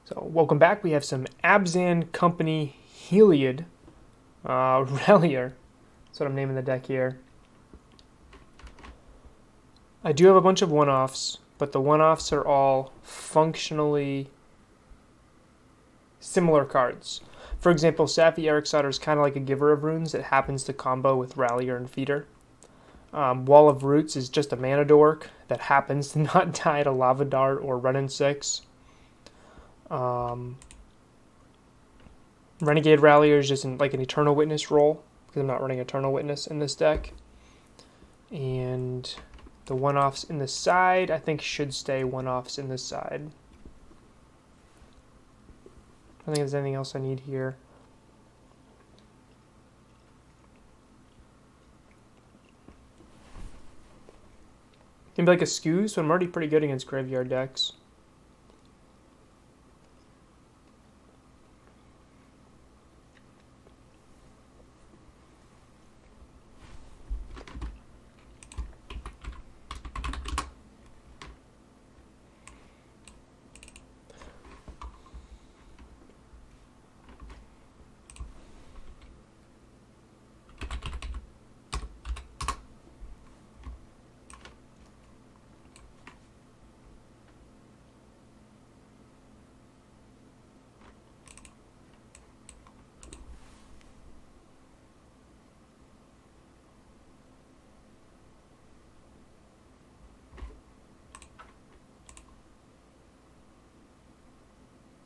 So welcome back. We have some Abzan Company Heliod Relier. That's what I'm naming the deck here. I do have a bunch of one-offs, but the one-offs are all functionally similar cards. For example, Safi Eriksdotter is kind of like a giver of runes that happens to combo with Rallier and Feeder. Wall of Roots is just a mana dork that happens to not die to Lava Dart or Run in 6. Renegade Rallier is just like an Eternal Witness role, because I'm not running Eternal Witness in this deck. And the one-offs in the side, I think, should stay one-offs in this side. I don't think there's anything else I need here. Maybe like a skew, so I'm already pretty good against graveyard decks.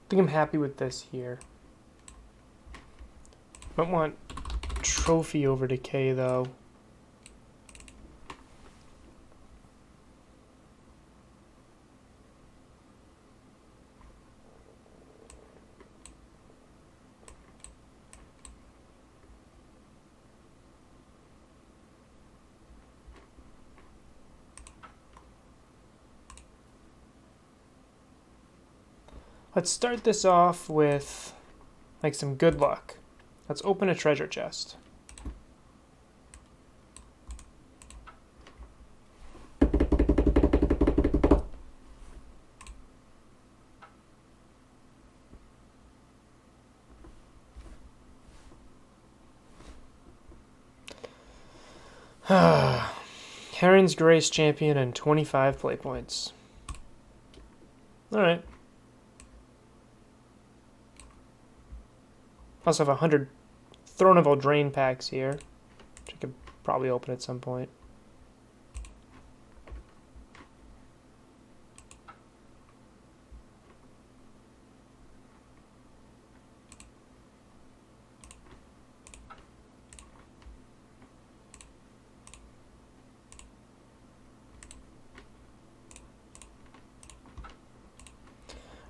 I think I'm happy with this here. Might want Trophy over Decay though. Let's start this off with like some good luck. Let's open a treasure chest. Heron's Grace champion and 25 play points. Alright. I also have 100 Throneville Drain packs here, which I could probably open at some point.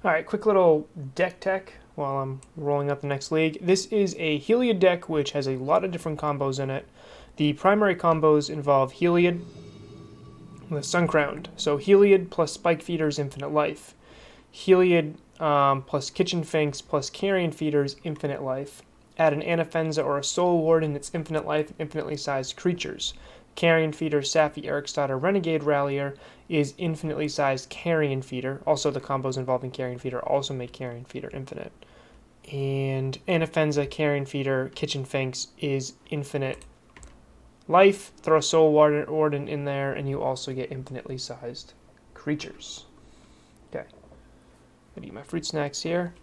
Alright, quick little deck tech while I'm rolling up the next league. This is a Heliod deck which has a lot of different combos in it. The primary combos involve Heliod with Suncrowned. So Heliod plus Spike Feeders, Infinite Life. Heliod plus Kitchen Finks plus Carrion Feeders, Infinite Life. Add an Anafenza or a Soul Warden, it's Infinite Life and infinitely sized creatures. Carrion Feeder, Safi Eriksdotter, Renegade Rallier is infinitely sized Carrion Feeder. Also, the combos involving Carrion Feeder also make Carrion Feeder infinite. And Anafenza, Carrion Feeder, Kitchen Finks is infinite life. Throw a Soul Warden in there, and you also get infinitely sized creatures. Okay. Gonna eat my fruit snacks here.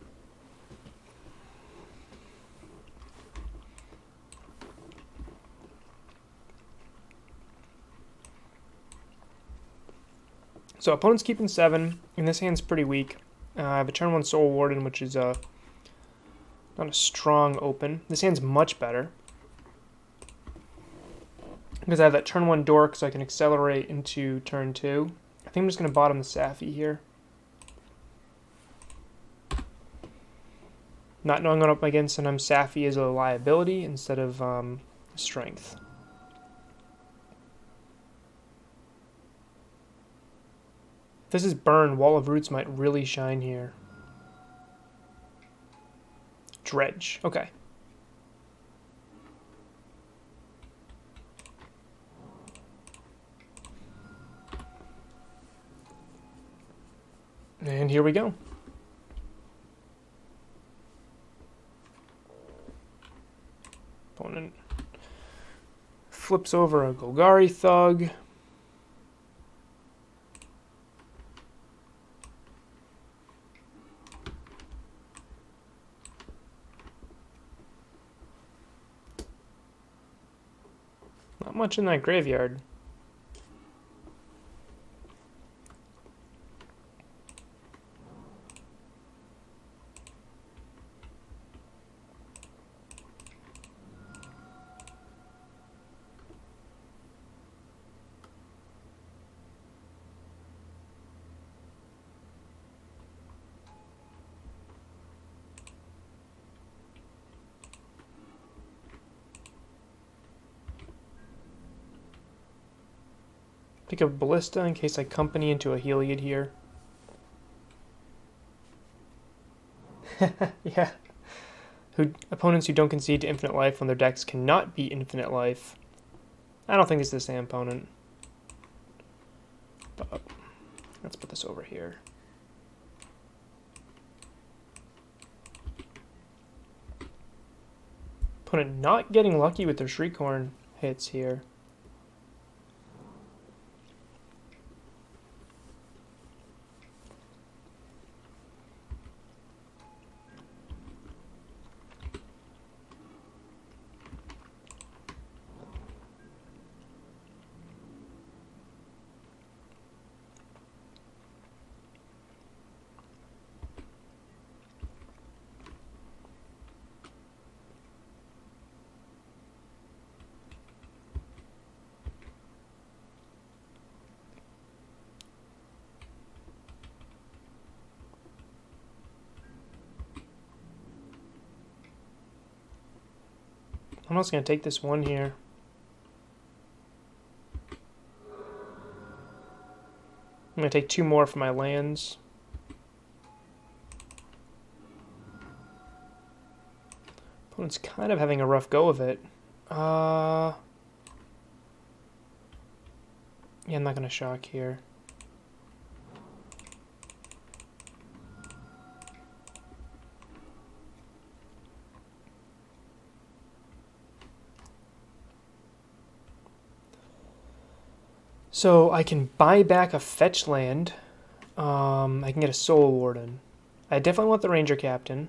So opponent's keeping 7, and this hand's pretty weak. I have a turn 1 Soul Warden, which is not a strong open. This hand's much better, because I have that turn 1 Dork, so I can accelerate into turn 2. I think I'm just going to bottom the Safi here. Not knowing what I'm up against, sometimes Safi is a liability instead of strength. If this is Burn, Wall of Roots might really shine here. Dredge. Okay. And here we go. Opponent flips over a Golgari Thug. Not much in that graveyard. Pick a Ballista in case I company into a Heliod here. Yeah. Opponents who don't concede to infinite life when their decks cannot be infinite life. I don't think this is the same opponent. But let's put this over here. Opponent not getting lucky with their Shriekhorn hits here. I'm also going to take this one here. I'm going to take 2 more for my lands. Opponent's kind of having a rough go of it. Yeah, I'm not going to shock here. So I can buy back a fetch land. I can get a Soul Warden. I definitely want the Ranger Captain.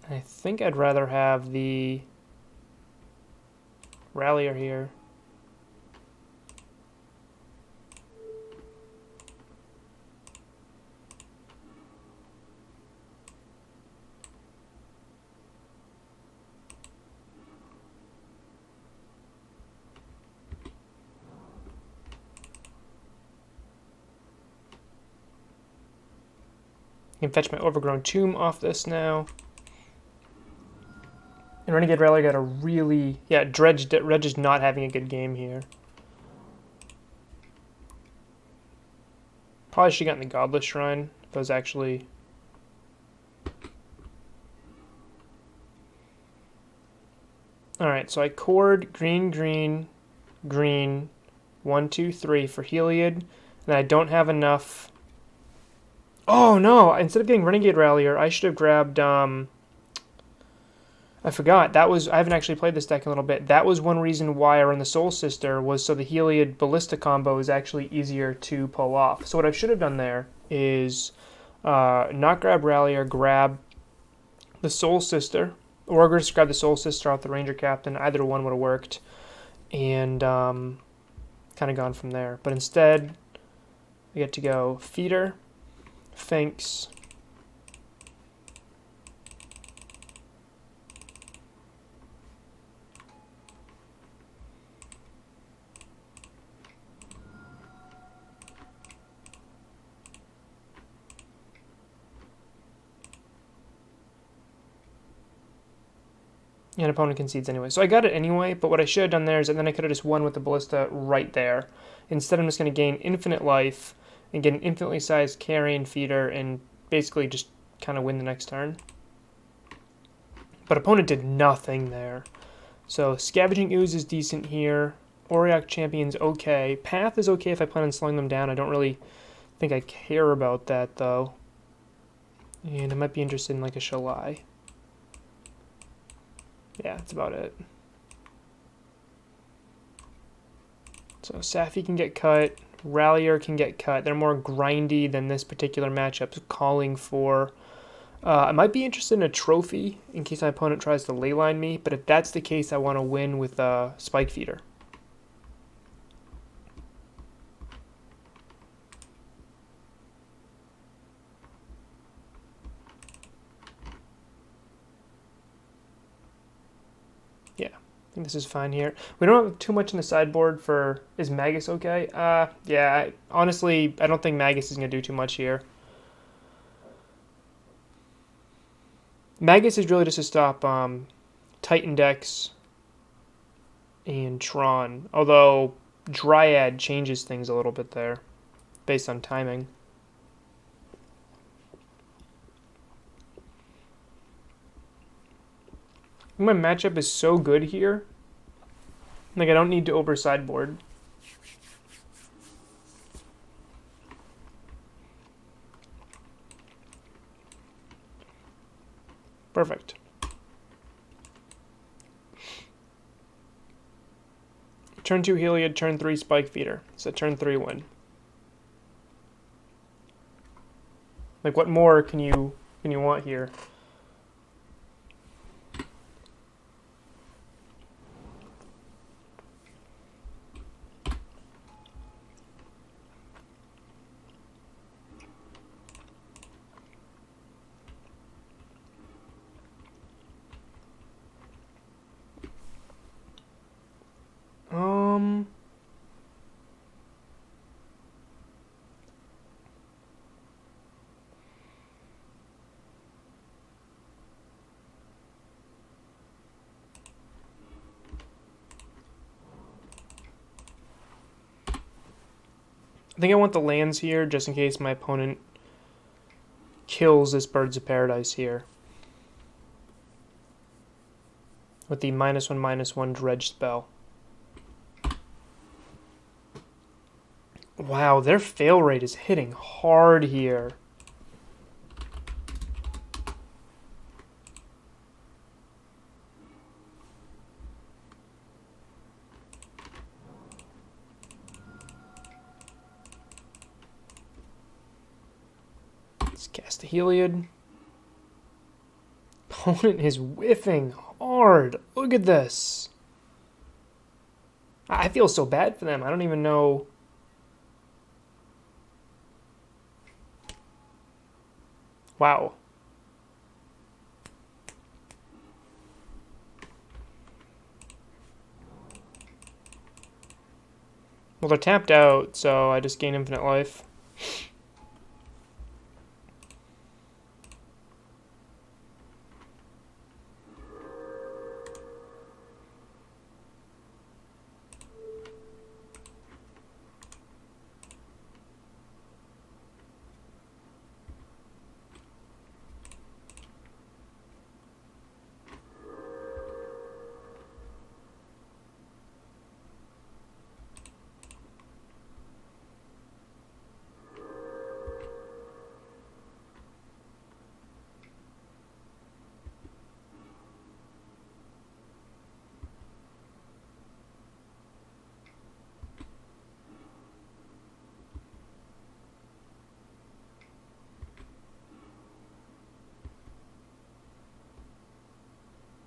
I think I'd rather have the Rallier here. I can fetch my Overgrown Tomb off this now. And Renegade Rally got a really... Yeah, Dredge is not having a good game here. Probably should have gotten the Godless Shrine if I was actually... Alright, so I chord green, green, green, 1, 2, 3 for Heliod. And I don't have enough... Oh no! Instead of getting Renegade Rallier, I should have grabbed, I forgot. I haven't actually played this deck in a little bit. That was one reason why I run the Soul Sister, was so the Heliod Ballista combo is actually easier to pull off. So what I should have done there is not grab Rallier, grab the Soul Sister, or just grab the Soul Sister off the Ranger Captain. Either one would have worked, and kind of gone from there. But instead, I get to go Feeder, Finks, and opponent concedes anyway. So I got it anyway, but what I should have done there is, and then I could have just won with the Ballista right there. Instead, I'm just going to gain infinite life and get an infinitely sized Carrion Feeder and basically just kind of win the next turn. But opponent did nothing there. So Scavenging Ooze is decent here. Auriok Champion's okay. Path is okay if I plan on slowing them down. I don't really think I care about that, though. And I might be interested in like a Shalai. Yeah, that's about it. So Safi can get cut. Rallier can get cut. They're more grindy than this particular matchup's calling for. I might be interested in a trophy in case my opponent tries to leyline me, but if that's the case, I want to win with a Spike Feeder. Yeah, I think this is fine here. We don't have too much in the sideboard for... Is Magus okay? Yeah, honestly, I don't think Magus is going to do too much here. Magus is really just to stop Titan decks and Tron, although Dryad changes things a little bit there based on timing. My matchup is so good here. Like, I don't need to over sideboard. Perfect. Turn 2 Heliod, turn 3 Spike Feeder. So turn 3 win. Like, what more can you want here? I think I want the lands here just in case my opponent kills this Birds of Paradise here. With the -1/-1 Dredge spell. Wow, their fail rate is hitting hard here. Let's cast the Heliod. Opponent is whiffing hard. Look at this. I feel so bad for them. I don't even know. Wow. Well, they're tapped out, so I just gain infinite life.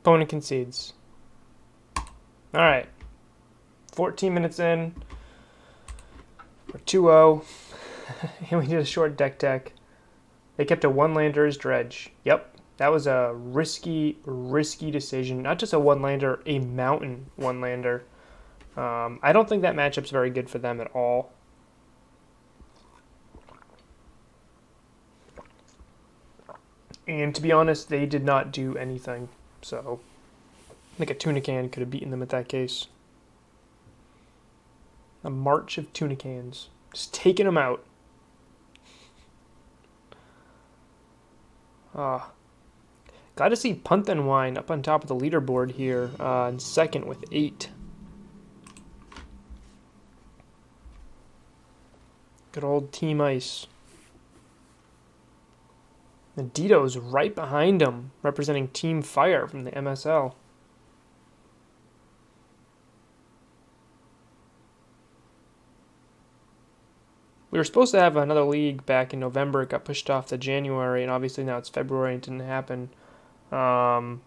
Opponent concedes. Alright. 14 minutes in. We're 2-0. And we did a short deck tech. They kept a one-lander as Dredge. Yep. That was a risky decision. Not just a one-lander, a mountain one-lander. I don't think that matchup's very good for them at all. And to be honest, they did not do anything. So, I think a tuna can could have beaten them at that case. A march of tuna cans. Just taking them out. Got to see Punt and Wine up on top of the leaderboard here in second with 8. Good old Team Ice. And Dito's right behind him, representing Team Fire from the MSL. We were supposed to have another league back in November. It got pushed off to January, and obviously now it's February and it didn't happen. Don't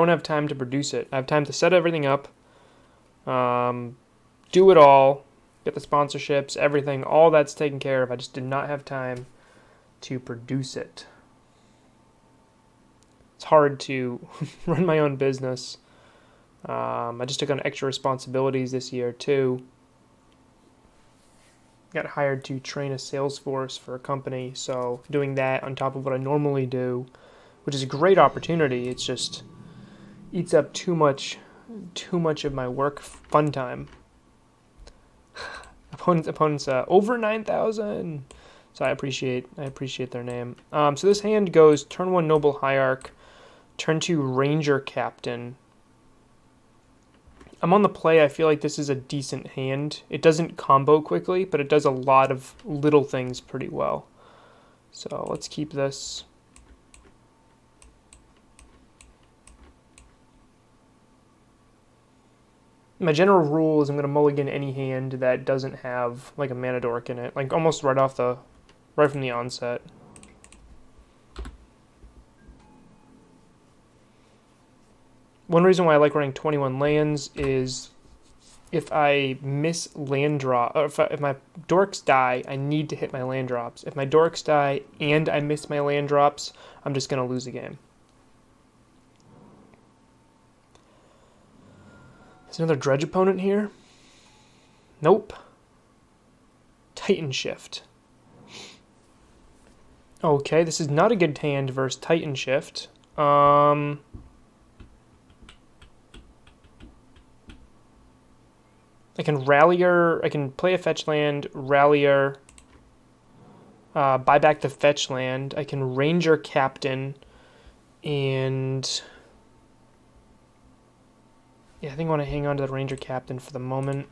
have time to produce it. I have time to set everything up, do it all, get the sponsorships, everything. All that's taken care of. I just did not have time to produce it. It's hard to run my own business. I just took on extra responsibilities this year too. Got hired to train a sales force for a company, so doing that on top of what I normally do, which is a great opportunity, it's just eats up too much of my work fun time. opponents over 9,000. So I appreciate their name. So this hand goes turn 1 Noble Hierarch, turn 2 Ranger Captain. I'm on the play. I feel like this is a decent hand. It doesn't combo quickly, but it does a lot of little things pretty well. So let's keep this. My general rule is I'm going to mulligan any hand that doesn't have like a mana dork in it, like almost right from the onset. One reason why I like running 21 lands is if I miss land draw, or if my dorks die, I need to hit my land drops. If my dorks die and I miss my land drops, I'm just going to lose the game. There's another Dredge opponent here. Nope. Titanshift. Okay, this is not a good hand versus Titanshift. I can Rallier, I can play a fetch land, Rallier, buy back the fetch land. I can Ranger Captain, and yeah, I think I want to hang on to the Ranger Captain for the moment.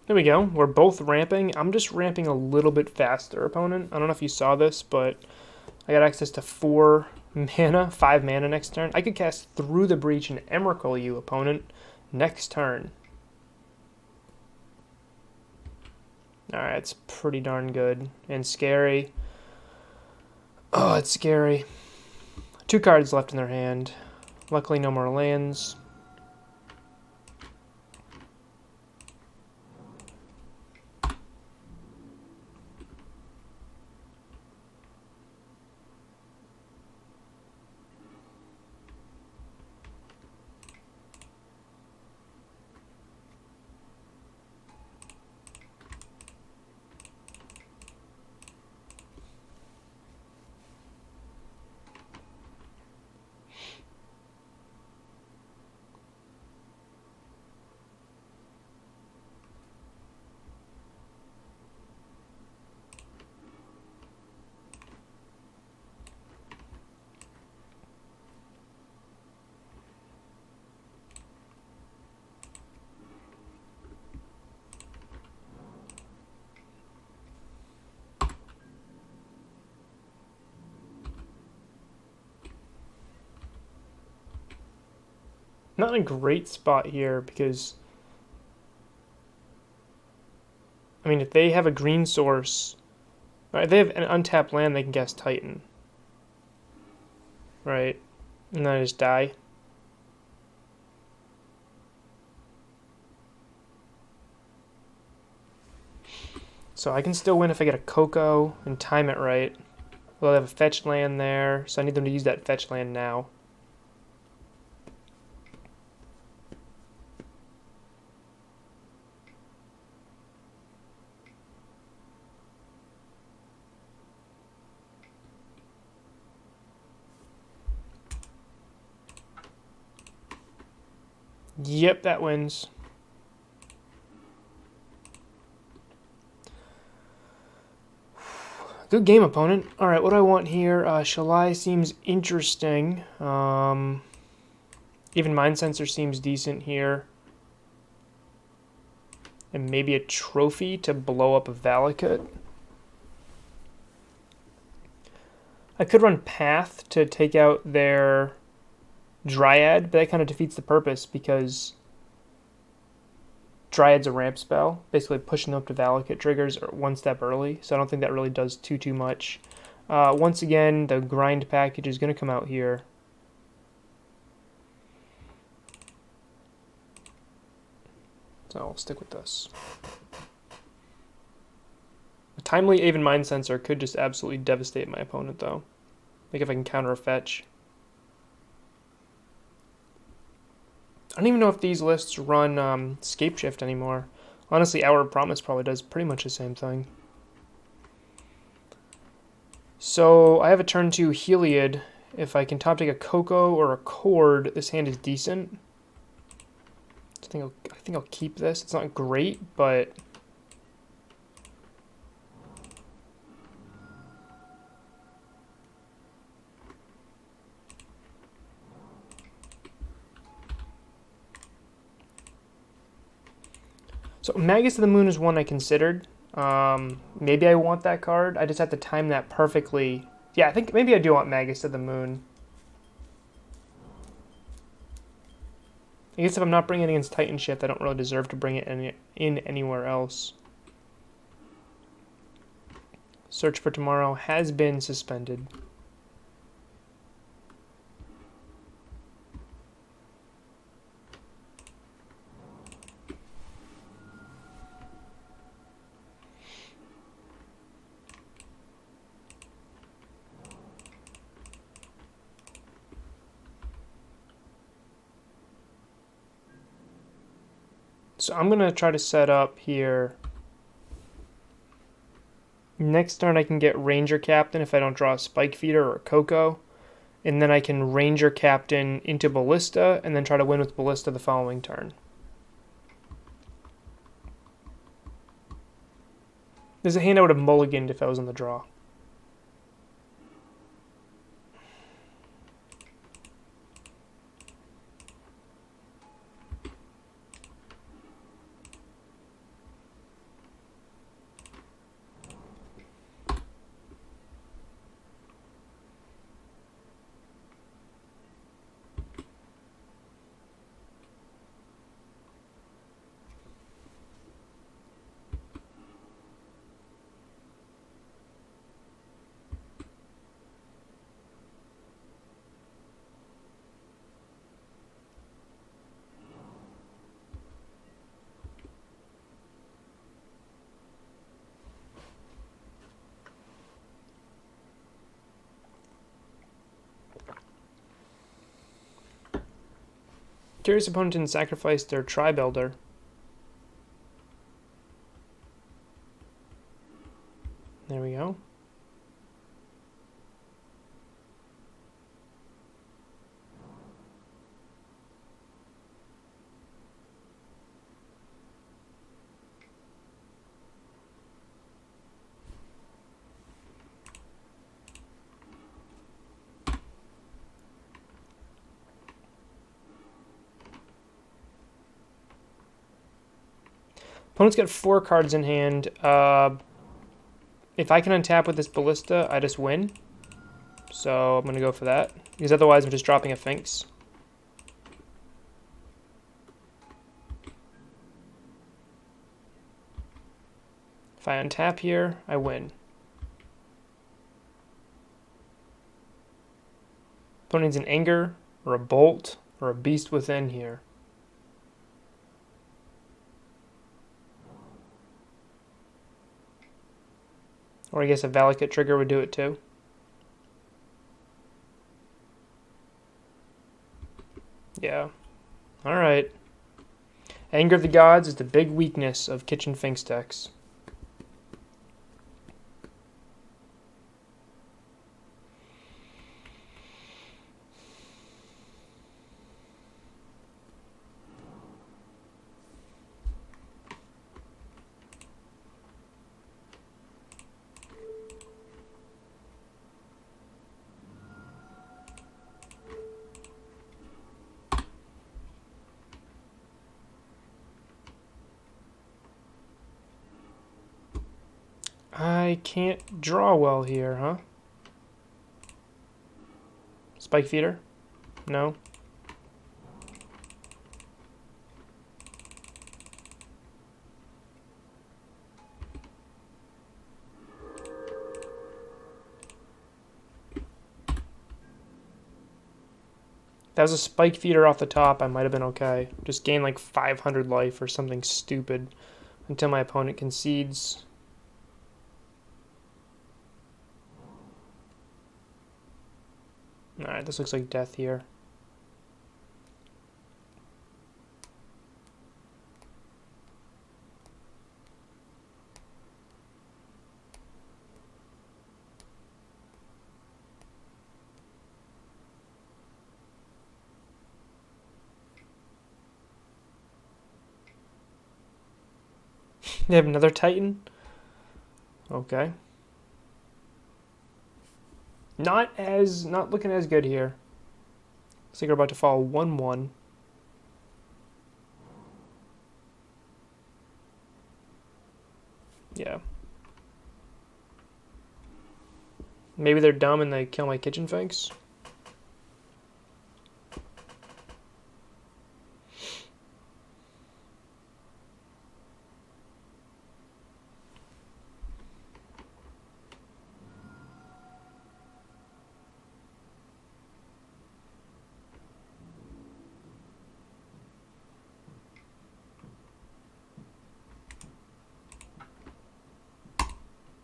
There we go. We're both ramping. I'm just ramping a little bit faster, opponent. I don't know if you saw this, but I got access to 5 mana next turn. I could cast Through the Breach and Emrakul you, opponent, next turn. Alright, it's pretty darn good. And scary. Oh, it's scary. 2 cards left in their hand. Luckily, no more lands. Not in a great spot here because, I mean, if they have a green source, right, if they have an untapped land, they can cast Titan. Right? And then I just die. So I can still win if I get a CoCo and time it right. Well, they have a fetch land there, so I need them to use that fetch land now. Yep, that wins. Good game, opponent. All right, what do I want here? Shalai seems interesting. Even Mind Sensor seems decent here. And maybe a trophy to blow up a Valakut. I could run Path to take out their Dryad, but that kind of defeats the purpose because Dryad's a ramp spell, basically pushing them up to Valakut triggers one step early, so I don't think that really does too much. Once again, the grind package is going to come out here. So I'll stick with this. A timely Aven Mind Sensor could just absolutely devastate my opponent, though. Like if I can counter a fetch. I don't even know if these lists run Scape Shift anymore. Honestly, Hour of Promise probably does pretty much the same thing. So I have a turn 2 Heliod. If I can top take a CoCo or a Cord, this hand is decent. So I think I'll keep this. It's not great, but so Magus of the Moon is one I considered. Maybe I want that card. I just have to time that perfectly. Yeah, I think maybe I do want Magus of the Moon. I guess if I'm not bringing it against Titanshift, I don't really deserve to bring it in anywhere else. Search for Tomorrow has been suspended. So I'm going to try to set up here. Next turn I can get Ranger Captain if I don't draw a Spike Feeder or a CoCo. And then I can Ranger Captain into Ballista and then try to win with Ballista the following turn. There's a hand I would have mulliganed if I was on the draw. Curious opponent didn't sacrifice their Tri-Builder. There we go. Opponent's got 4 cards in hand. If I can untap with this Ballista, I just win. So I'm going to go for that. Because otherwise I'm just dropping a Finks. If I untap here, I win. Opponent needs an Anger, or a Bolt, or a Beast Within here. Or I guess a Valakut trigger would do it too. Yeah. Alright. Anger of the Gods is the big weakness of Kitchen Finks decks. I can't draw well here, huh? Spike feeder? No. That was a spike feeder off the top, I might have been okay. Just gain like 500 life or something stupid until my opponent concedes. Alright, this looks like death here. They have another Titan? Okay. Not looking as good here. Looks like we're about to fall 1-1. Yeah. Maybe they're dumb and they kill my kitchen finks.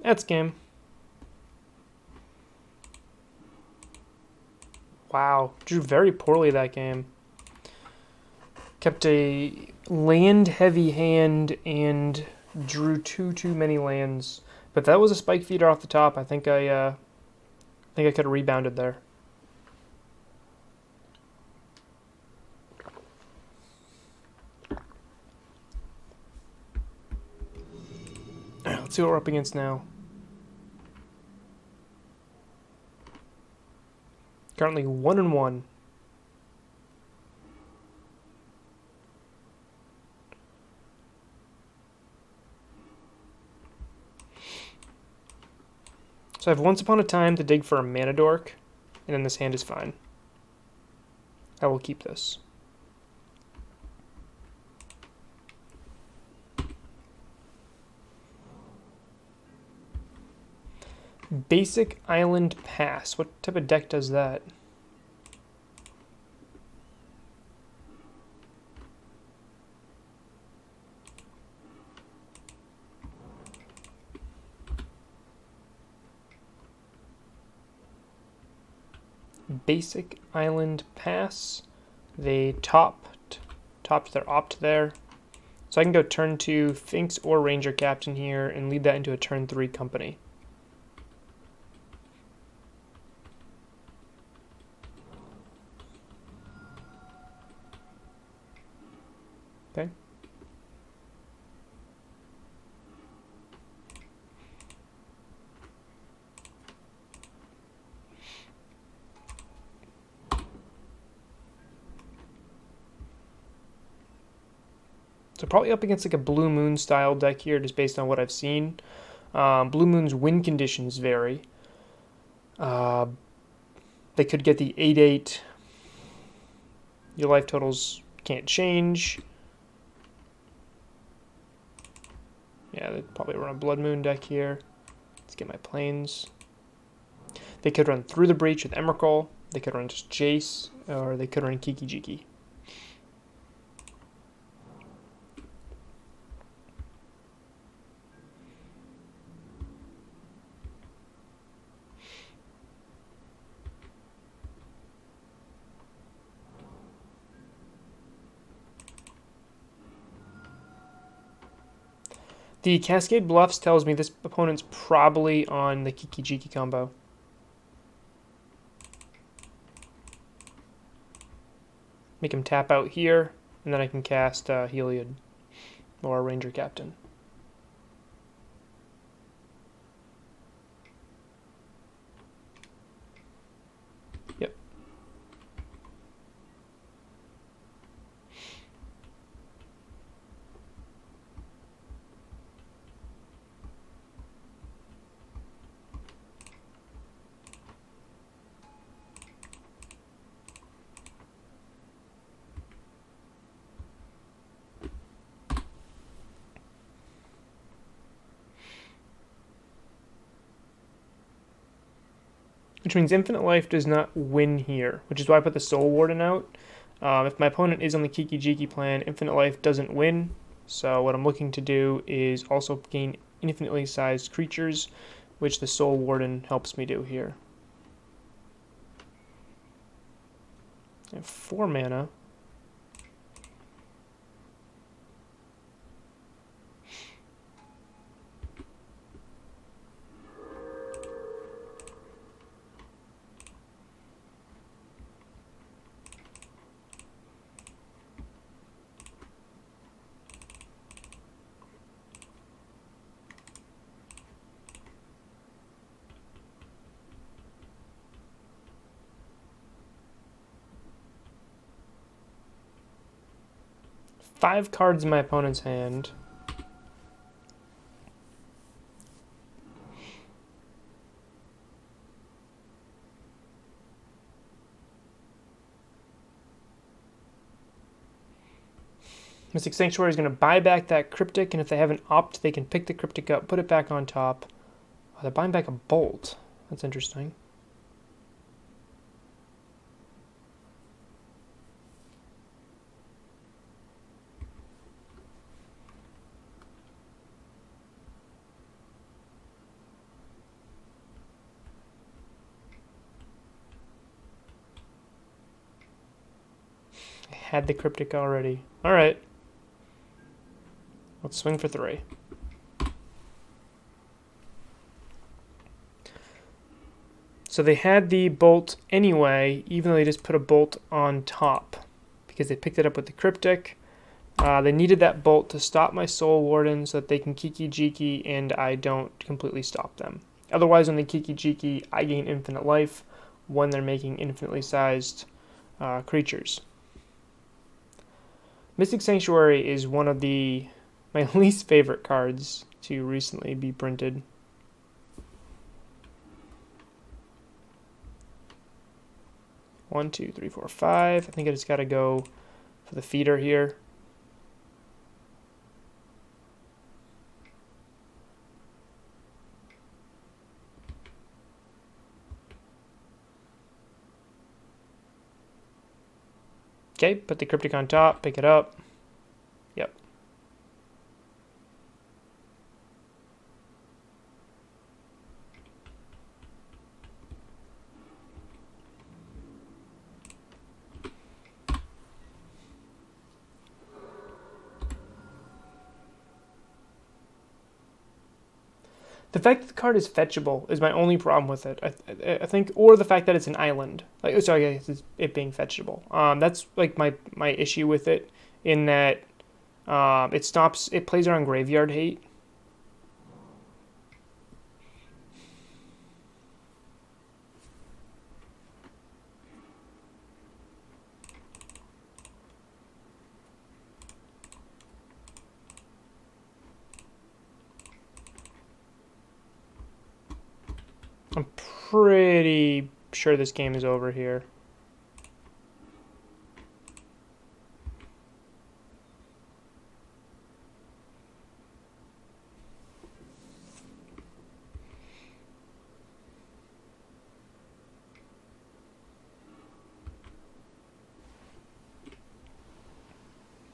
That's game. Wow, drew very poorly that game. Kept a land-heavy hand and drew too many lands. But that was a spike feeder off the top. I think I could have rebounded there. Alright, let's see what we're up against now. Currently 1-1. So I have Once Upon a Time to dig for a mana dork, and then this hand is fine. I will keep this. Basic Island Pass. What type of deck does that? Basic Island Pass. They topped their opt there. So I can go turn 2 Finks or Ranger Captain here and lead that into a turn 3 company. Okay. So probably up against like a Blue Moon style deck here, just based on what I've seen. Blue Moon's win conditions vary. They could get the 8/8. Your life totals can't change. Yeah, they'd probably run a Blood Moon deck here. Let's get my planes. They could run Through the Breach with Emrakul. They could run just Jace, or they could run Kiki Jiki. The Cascade Bluffs tells me this opponent's probably on the Kiki Jiki combo. Make him tap out here, and then I can cast Heliod or Ranger Captain. Yep. which means Infinite Life does not win here, which is why I put the Soul Warden out. If my opponent is on the Kiki Jiki plan, Infinite Life doesn't win, so what I'm looking to do is also gain infinitely sized creatures, which the Soul Warden helps me do here. I have 4 mana. Five cards in my opponent's hand. Mystic Sanctuary is going to buy back that Cryptic, and if they have an opt, they can pick the Cryptic up, put it back on top. Oh, they're buying back a Bolt. That's interesting. I had the Cryptic already. Alright. Let's swing for 3. So they had the Bolt anyway, even though they just put a Bolt on top, because they picked it up with the Cryptic. They needed that Bolt to stop my Soul Warden so that they can Kiki Jiki and I don't completely stop them. Otherwise, when they Kiki Jiki, I gain infinite life when they're making infinitely sized creatures. Mystic Sanctuary is one of my least favorite cards to recently be printed. One, two, three, four, five. I think I just got to go for the feeder here. Okay, put the Cryptic on top, pick it up. Yep. The fact that the card is fetchable is my only problem with it. I think, or the fact that it's an island. Like, sorry, it's it being fetchable. That's like my issue with it, in that it plays around graveyard hate. I'm pretty sure this game is over here.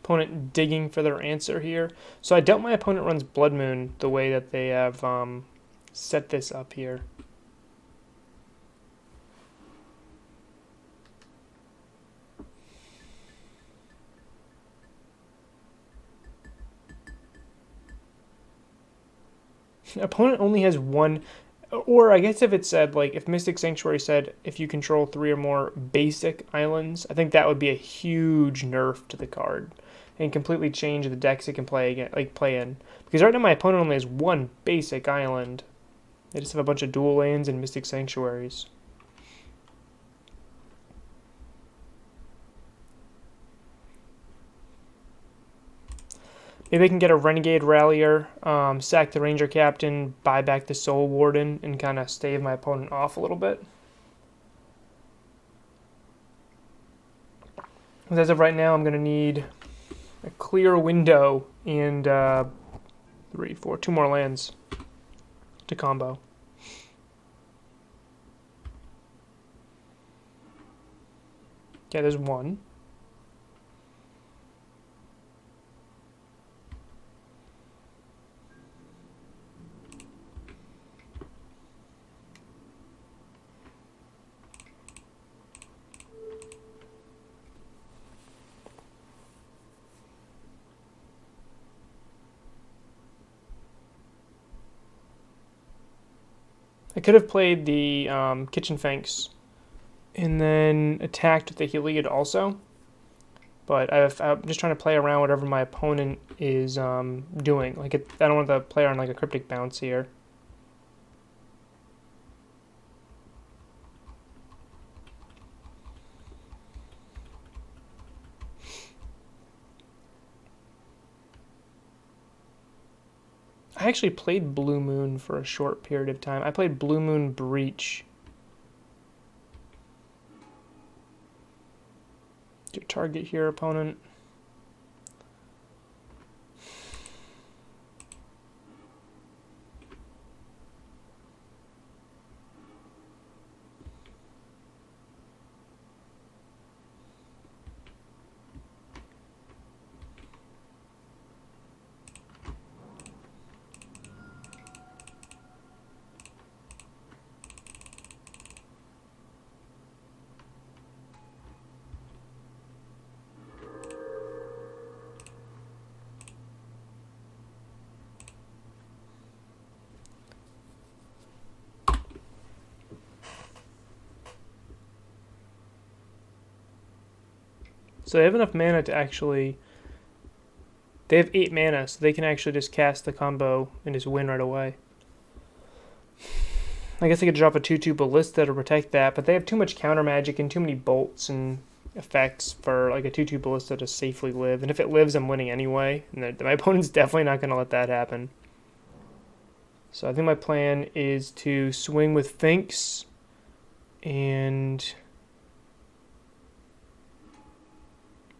Opponent digging for their answer here. So I doubt my opponent runs Blood Moon the way that they have set this up here. Opponent only has one, or I guess if it said, like, if Mystic Sanctuary said if you control 3 or more basic islands, I think that would be a huge nerf to the card and completely change the decks it can play again, play in. Because right now my opponent only has one basic island. They just have a bunch of dual lands and Mystic Sanctuaries. Maybe I can get a Renegade Rallier, sack the Ranger Captain, buy back the Soul Warden, and kind of stave my opponent off a little bit. As of right now, I'm going to need a clear window and 2 more lands to combo. Yeah, there's one. I could have played the Kitchen Finks and then attacked with the Heliod also, but I'm just trying to play around whatever my opponent is doing. Like, I don't want to play on like a Cryptic Bounce here. I actually played Blue Moon for a short period of time. I played Blue Moon Breach. Your target here, opponent. So they have enough mana to actually... They have 8 mana, so they can actually just cast the combo and just win right away. I guess they could drop a 2/2 Ballista to protect that, but they have too much counter magic and too many bolts and effects for like a 2/2 Ballista to safely live. And if it lives, I'm winning anyway. And my opponent's definitely not going to let that happen. So I think my plan is to swing with Finks and...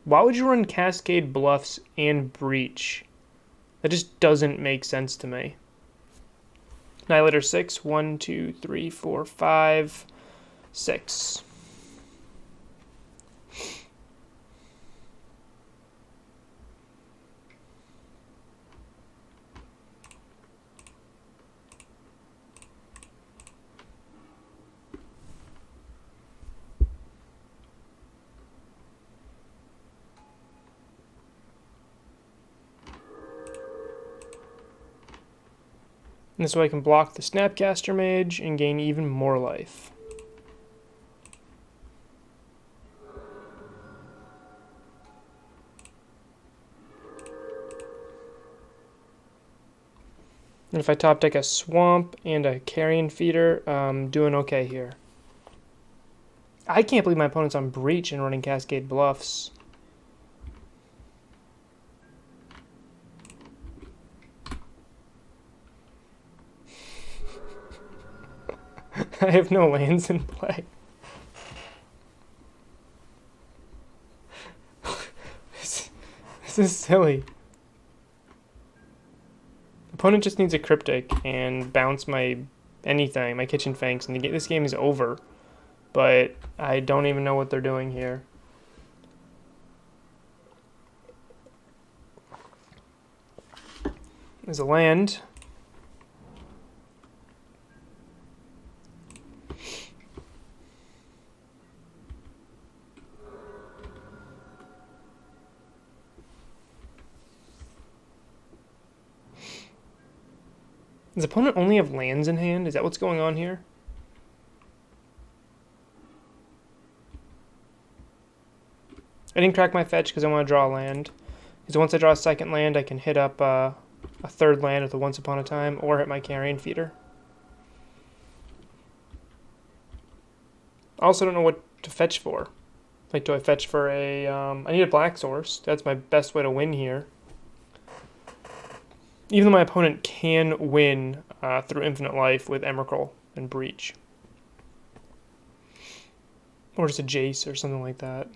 Why would you run Cascade Bluffs and Breach? That just doesn't make sense to me. Annihilator 6. 1, 2, 3, 4, 5, 6. And this way I can block the Snapcaster Mage and gain even more life. And if I top deck a Swamp and a Carrion Feeder, I'm doing okay here. I can't believe my opponent's on Breach and running Cascade Bluffs. I have no lands in play. This is silly. Opponent just needs a Cryptic and bounce my anything, my Kitchen Finks, and this game is over. But I don't even know what they're doing here. There's a land. Does the opponent only have lands in hand? Is that what's going on here? I didn't crack my fetch because I want to draw a land. Because once I draw a second land, I can hit up a third land with a Once Upon a Time or hit my Carrion Feeder. I also don't know what to fetch for. Like, do I fetch for a... I need a black source. That's my best way to win here. Even though my opponent can win through Infinite Life with Emrakul and Breach. Or just a Jace or something like that.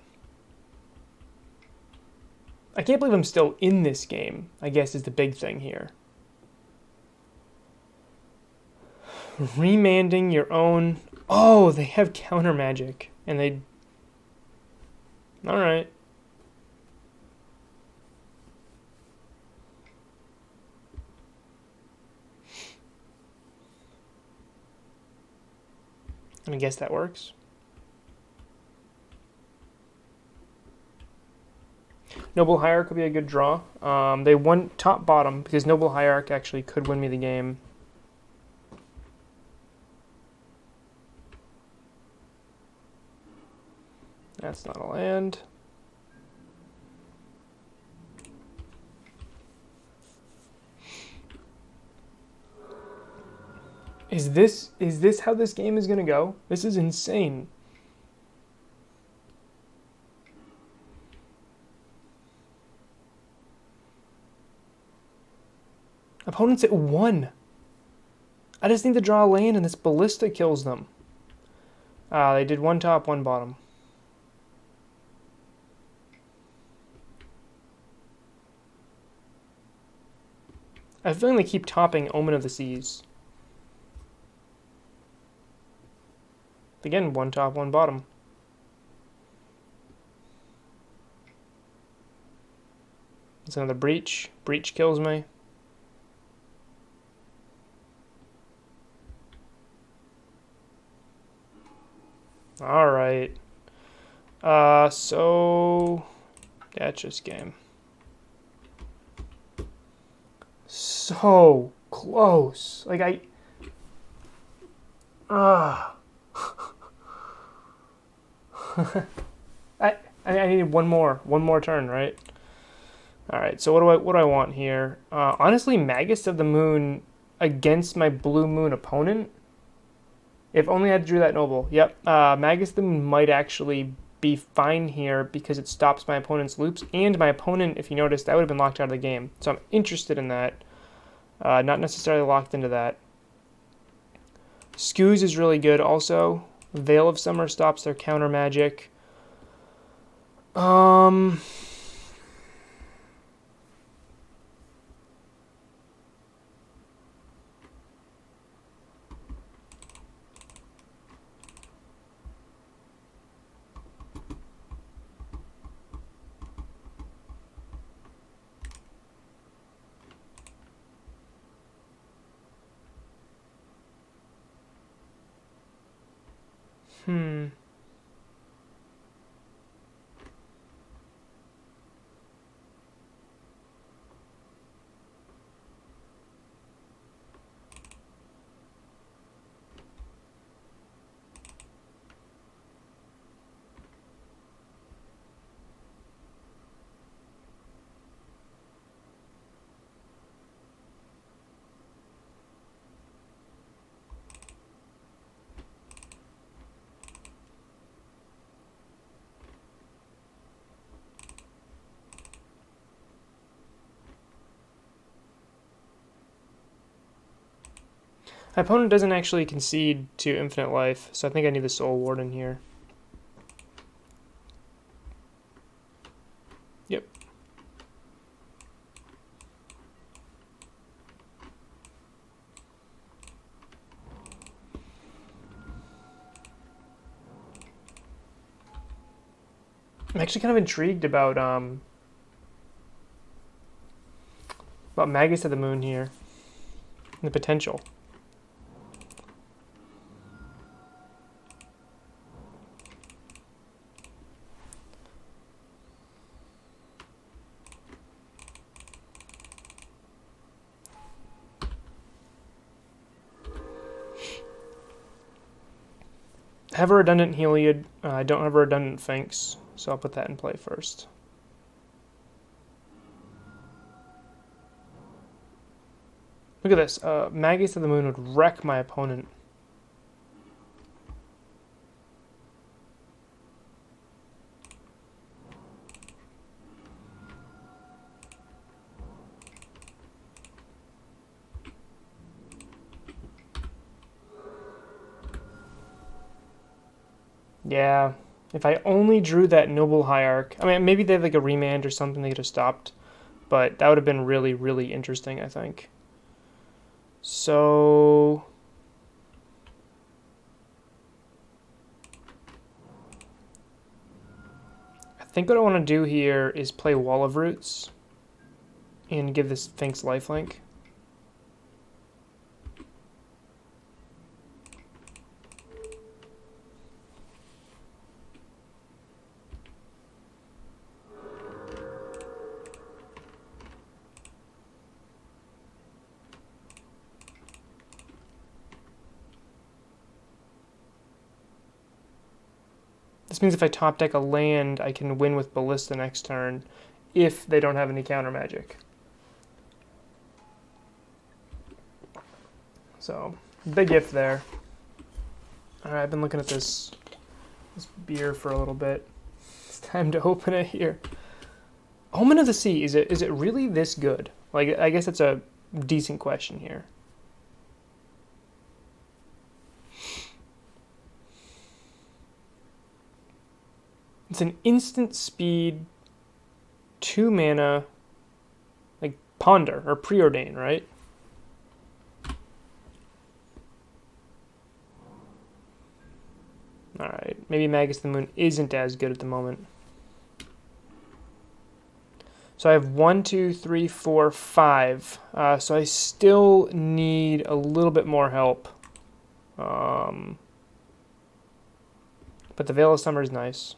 I can't believe I'm still in this game, I guess is the big thing here. Remanding your own... Oh, they have counter magic. And they... All right. I guess that works. Noble Hierarch could be a good draw. They won top bottom because Noble Hierarch actually could win me the game. That's not a land. Is this how this game is gonna go? This is insane. Opponents at 1. I just need to draw a land and this ballista kills them. They did 1 top, 1 bottom. I have a feeling they keep topping Omen of the Seas. Again, 1 top, 1 bottom. It's another breach. Breach kills me. All right. So that's just game. So close. Like I need one more turn, right? All right. So what do I want here? Honestly, Magus of the Moon against my Blue Moon opponent. If only I drew that Noble. Yep. Magus of the Moon might actually be fine here because it stops my opponent's loops, and my opponent, if you noticed, that would have been locked out of the game. So I'm interested in that. Not necessarily locked into that. Skooz is really good also. Veil of Summer stops their counter magic. My opponent doesn't actually concede to infinite life, so I think I need the Soul Warden here. Yep. I'm actually kind of intrigued about Magus of the Moon here. And the potential. I have a redundant Heliod. I don't have a redundant Finks, so I'll put that in play first. Look at this. Magus of the Moon would wreck my opponent. Yeah, if I only drew that Noble Hierarch, I mean, maybe they had like a remand or something they could have stopped, but that would have been really, really interesting, I think. So I think what I want to do here is play Wall of Roots and give this Sphinx lifelink. This means if I top deck a land, I can win with Ballista next turn if they don't have any counter magic. So, big if there. Alright, I've been looking at this beer for a little bit. It's time to open it here. Omen of the Sea, is it really this good? Like, I guess that's a decent question here. It's an instant speed, 2 mana, like Ponder or Preordain, right? Alright, maybe Magus the Moon isn't as good at the moment. So I have 1, 2, 3, 4, 5. So I still need a little bit more help. But the Veil of Summer is nice.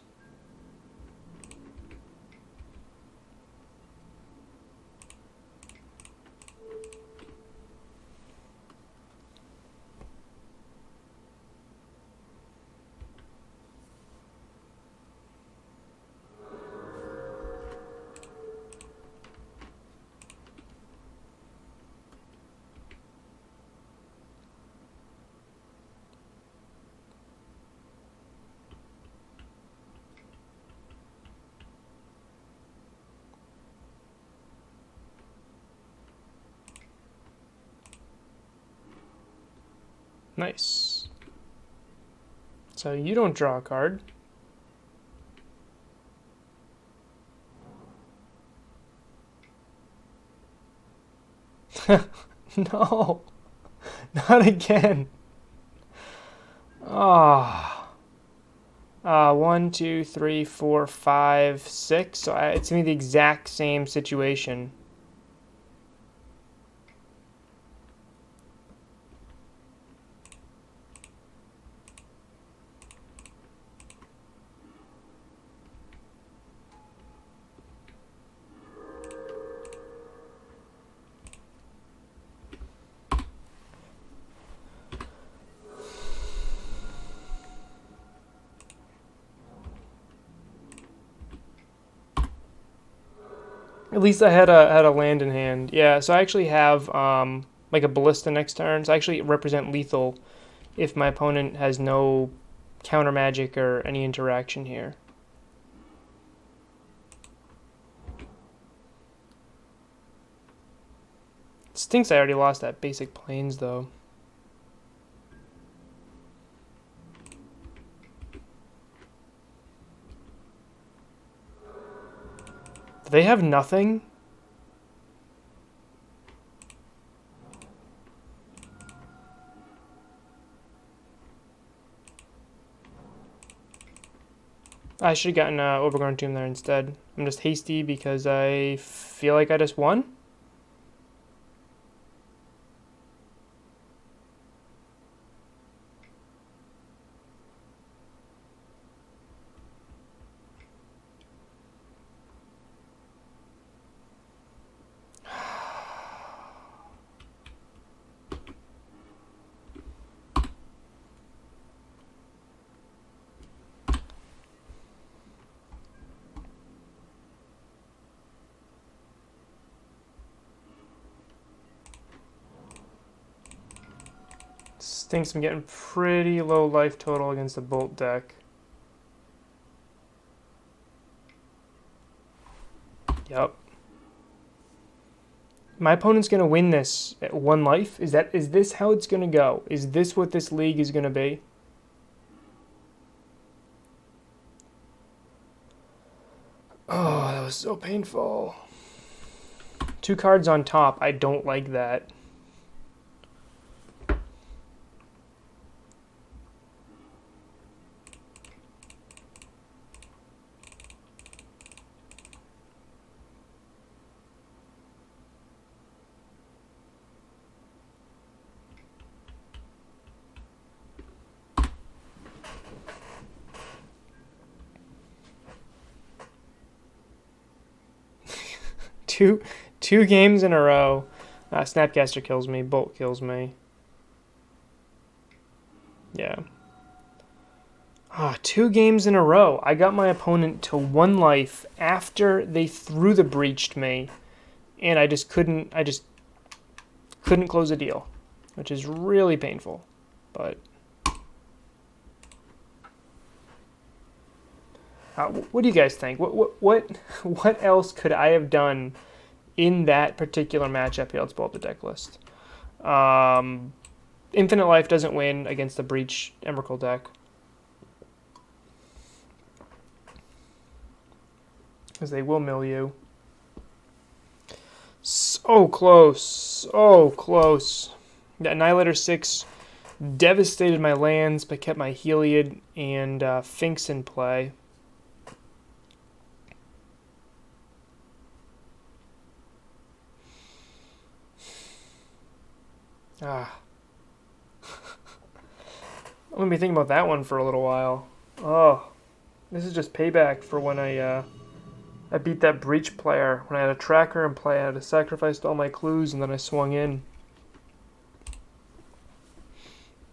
Nice. So you don't draw a card. No, not again. Ah. 1, 2, 3, 4, 5, 6. So it's gonna be the exact same situation. At least I had a land in hand. Yeah, so I actually have like a Ballista next turn. So I actually represent lethal if my opponent has no counter magic or any interaction here. It stinks I already lost that basic plains though. Do they have nothing? I should have gotten Overgrown Tomb there instead. I'm just hasty because I feel like I just won. Stinks I'm getting pretty low life total against the Bolt deck. Yep. My opponent's gonna win this at 1 life. Is this how it's gonna go? Is this what this league is gonna be? Oh, that was so painful. 2 cards on top. I don't like that. two games in a row. Snapcaster kills me. Bolt kills me. Yeah. 2 games in a row. I got my opponent to 1 life after they threw the breached me, and I just couldn't close a deal, which is really painful. But what do you guys think? What else could I have done in that particular matchup here? Let's pull up the deck list. Infinite Life doesn't win against the Breach Emrakul deck, because they will mill you. So close. So close. The Annihilator 6 devastated my lands, but kept my Heliod and Finks in play. I'm going to be thinking about that one for a little while. Oh, this is just payback for when I beat that Breach player. When I had a tracker in play, I had to sacrifice all my clues, and then I swung in.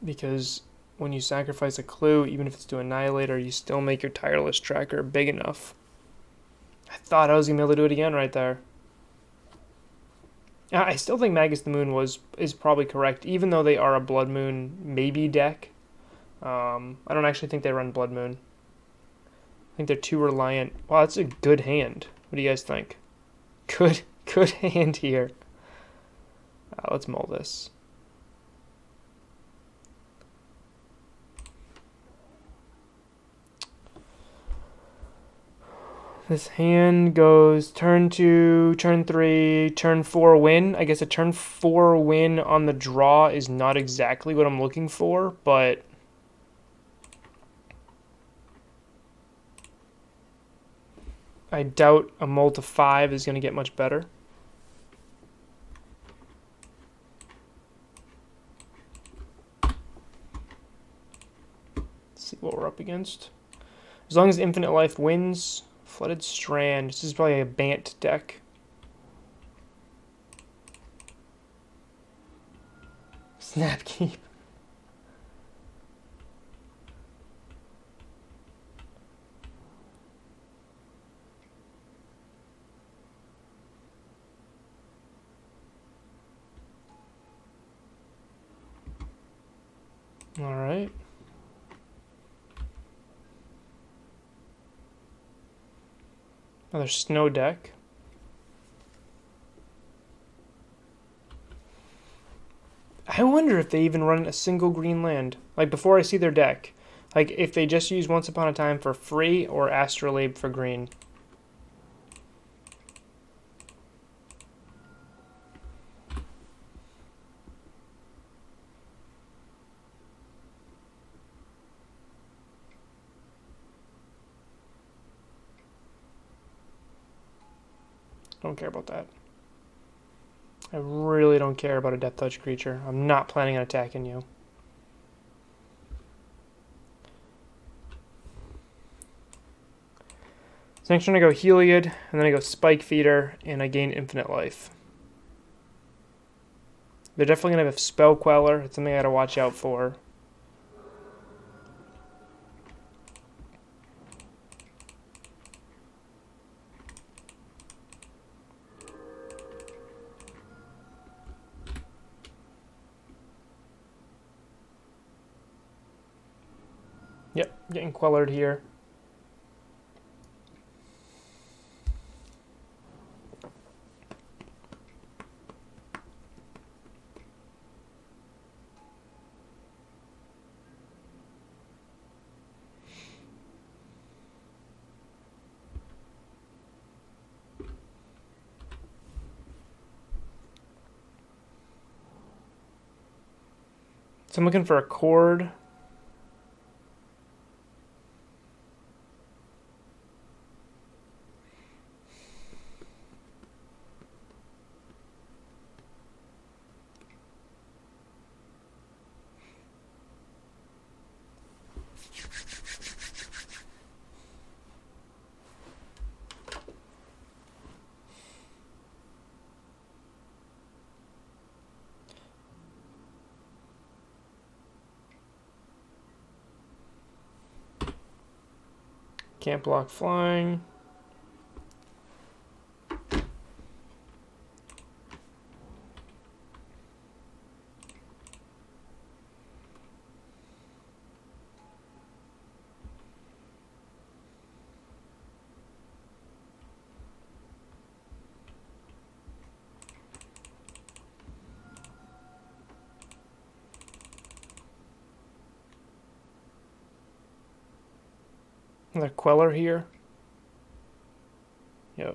Because when you sacrifice a clue, even if it's to Annihilator, you still make your tireless tracker big enough. I thought I was going to be able to do it again right there. I still think Magus the Moon is probably correct, even though they are a Blood Moon maybe deck. I don't actually think they run Blood Moon. I think they're too reliant. Wow, that's a good hand. What do you guys think? Good hand here. Let's mull this. This hand goes turn 2, turn 3, turn 4 win. I guess a turn 4 win on the draw is not exactly what I'm looking for, but I doubt a mull to 5 is going to get much better. Let's see what we're up against. As long as Infinite Life wins, Flooded Strand. This is probably a Bant deck. Snapkeep. All right. Another snow deck. I wonder if they even run a single green land. Like, before I see their deck. Like, if they just use Once Upon a Time for free or Astrolabe for green. Don't care about that. I really don't care about a Death Touch creature. I'm not planning on attacking you. So next turn I go Heliod, and then I go Spike Feeder, and I gain Infinite Life. They're definitely going to have Spell Queller. It's something I got to watch out for. Yep, getting quellered here. So I'm looking for a chord. Can't block flying. Another Queller here. Yep.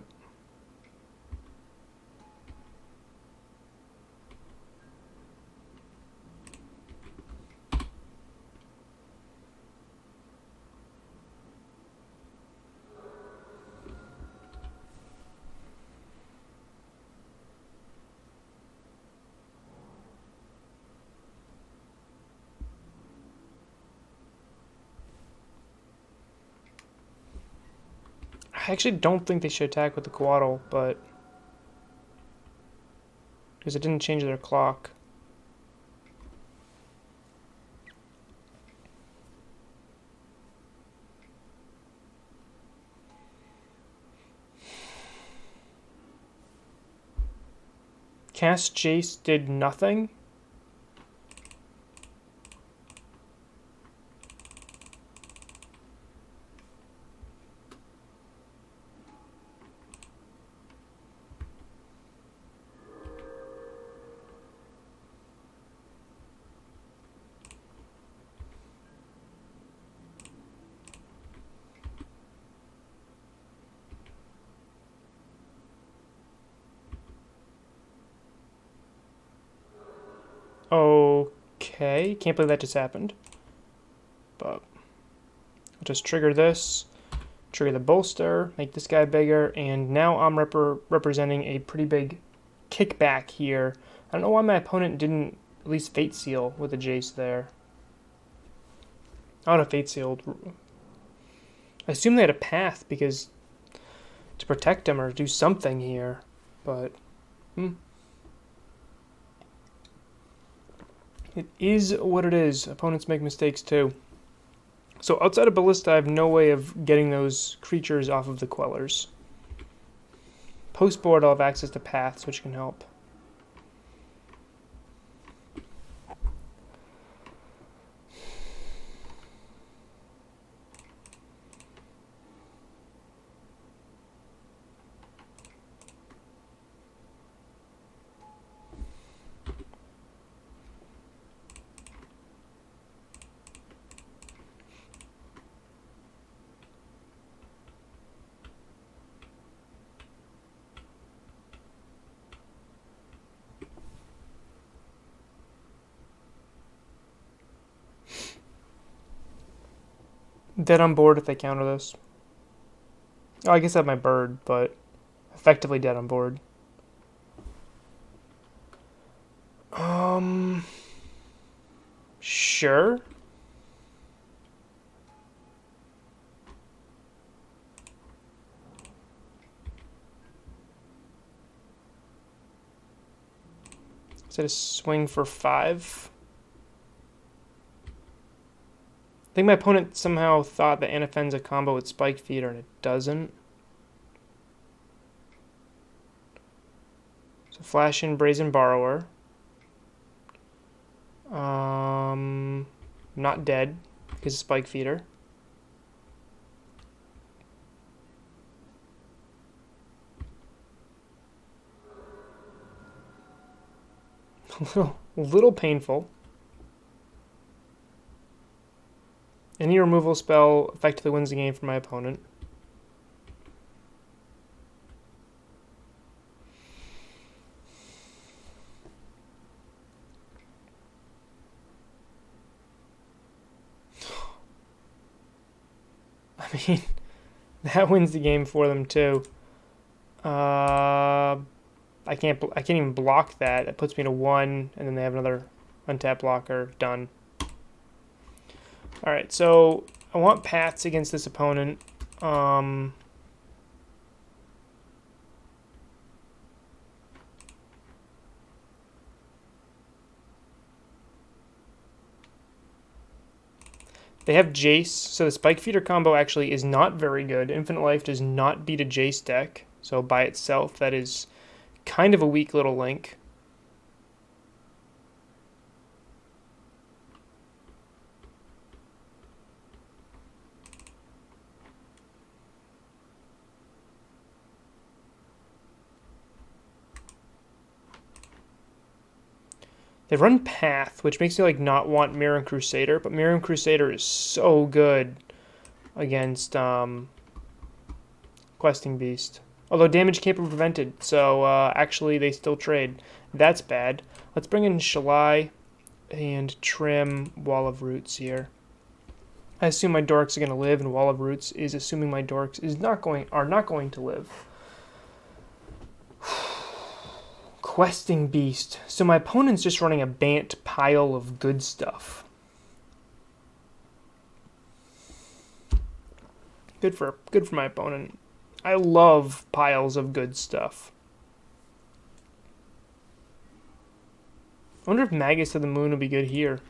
I actually don't think they should attack with the Coatl, but because it didn't change their clock. Cast Jace did nothing. Okay, can't believe that just happened. But I'll just trigger this, trigger the bolster, make this guy bigger, and now I'm representing a pretty big kickback here. I don't know why my opponent didn't at least Fate Seal with a Jace there. I would have Fate Sealed. I assume they had a path because to protect him or do something here, but it is what it is. Opponents make mistakes too. So outside of Ballista, I have no way of getting those creatures off of the Quellers. Post board, I'll have access to paths, which can help. Dead on board if they counter this. Oh, I guess I have my bird, but effectively dead on board. Sure. Is it a swing for 5? I think my opponent somehow thought that Anafen's a combo with Spike Feeder, and it doesn't. So flash in Brazen Borrower. Not dead because of Spike Feeder. A little painful. Any removal spell effectively wins the game for my opponent. I mean, that wins the game for them too. I can't even block that. That puts me to 1, and then they have another untap blocker. Done. All right, so I want paths against this opponent. They have Jace, so the Spike Feeder combo actually is not very good. Infinite Life does not beat a Jace deck, so by itself that is kind of a weak little link. They run Path, which makes me like not want Mirror Crusader, but Mirror Crusader is so good against Questing Beast. Although damage can't be prevented, so actually they still trade. That's bad. Let's bring in Shalai and trim Wall of Roots here. I assume my Dorks are going to live, and Wall of Roots is assuming my Dorks are not going to live. Questing Beast. So my opponent's just running a Bant pile of good stuff. Good for my opponent. I love piles of good stuff. I wonder if Magus of the Moon will be good here.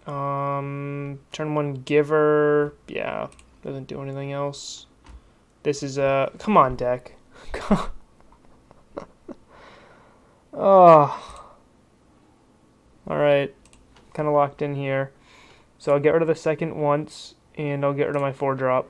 Turn 1 Giver. Yeah, doesn't do anything else. This is a... Come on, deck. Oh. Alright. Kind of locked in here. So I'll get rid of the second once, and I'll get rid of my 4-drop.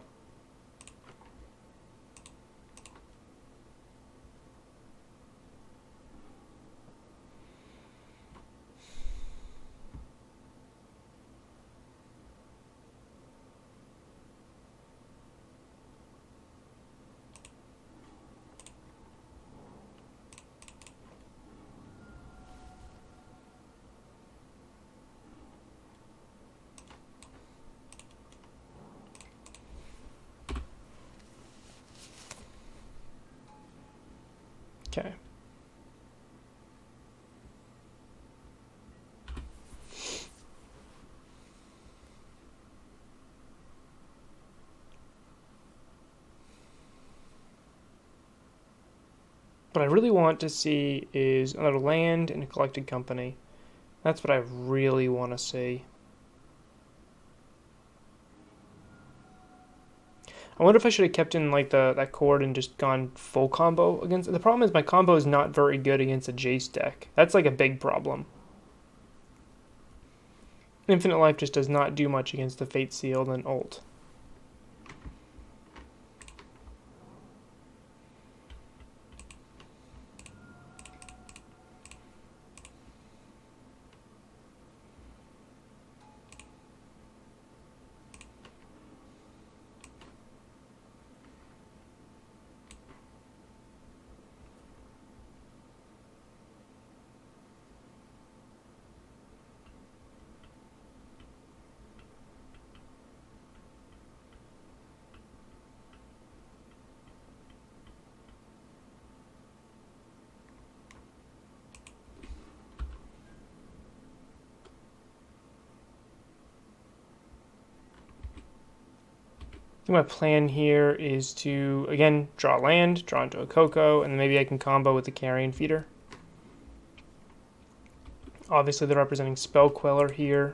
Okay. What I really want to see is another land and a collected company. That's what I really want to see. I wonder if I should have kept in like that chord and just gone full combo against. The problem is my combo is not very good against a Jace deck. That's like a big problem. Infinite Life just does not do much against the Fate Sealed and ult. My plan here is to, again, draw land, draw into a CoCo, and then maybe I can combo with the Carrion Feeder. Obviously, they're representing Spell Queller here.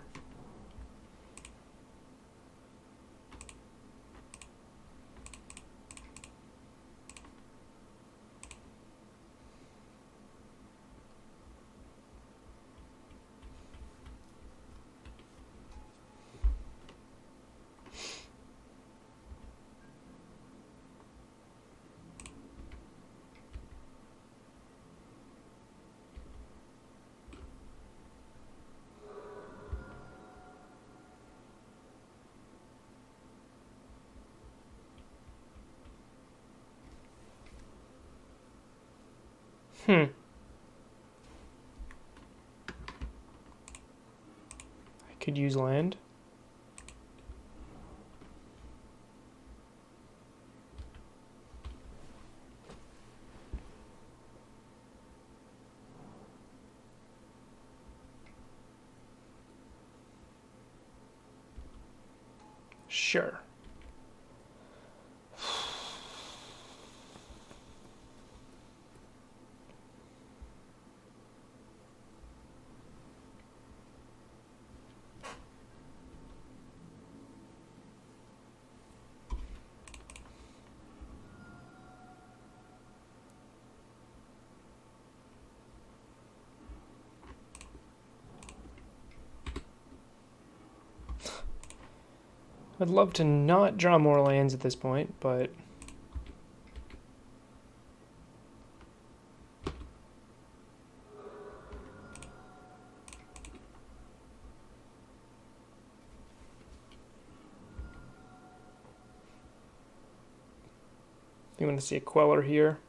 I could use land. Sure. I'd love to not draw more lands at this point, but... You want to see a Queller here.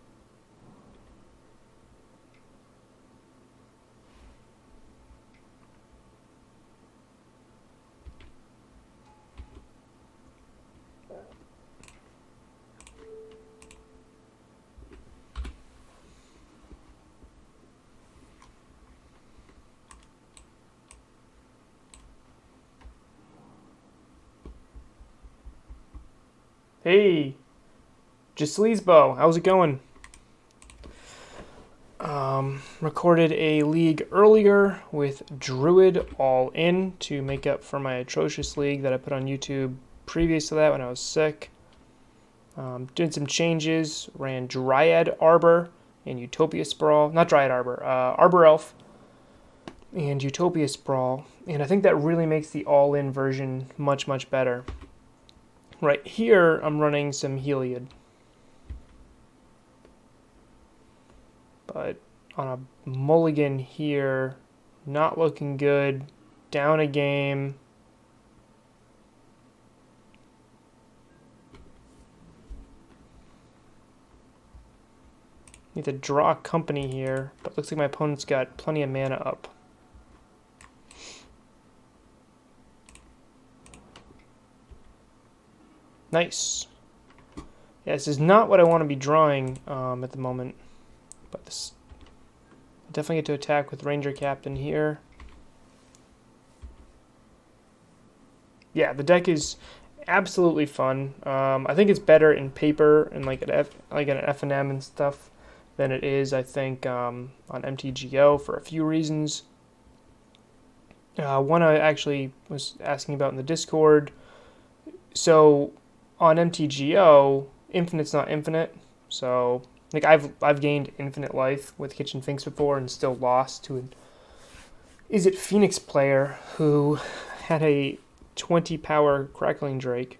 Hey, Gisleesbo, how's it going? Recorded a league earlier with Druid all in to make up for my atrocious league that I put on YouTube previous to that when I was sick. Did some changes, ran Dryad Arbor and Utopia Sprawl, not Dryad Arbor, Arbor Elf and Utopia Sprawl, and I think that really makes the all-in version much, much better. Right here, I'm running some Heliod. But on a mulligan here, not looking good. Down a game. Need to draw company here, but looks like my opponent's got plenty of mana up. Nice. Yeah, this is not what I want to be drawing at the moment. But this, I definitely get to attack with Ranger Captain here. Yeah, the deck is absolutely fun. I think it's better in paper and like an FNM and stuff than it is, I think, on MTGO for a few reasons. One I actually was asking about in the Discord. So on MTGO, infinite's not infinite. So like I've gained infinite life with Kitchen Finks before and still lost to an Phoenix player who had a 20 power Crackling Drake.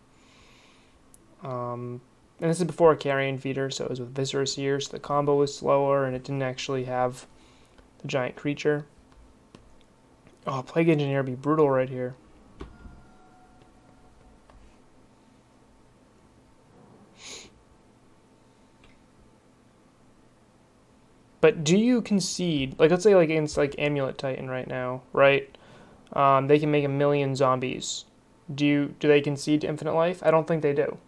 And this is before a Carrion Feeder, so it was with Viscera Seer, so the combo was slower and it didn't actually have the giant creature. Oh, Plague Engineer would be brutal right here. But do you concede, like let's say like against like Amulet Titan right now, right? They can make 1,000,000 zombies. Do they concede to infinite life? I don't think they do.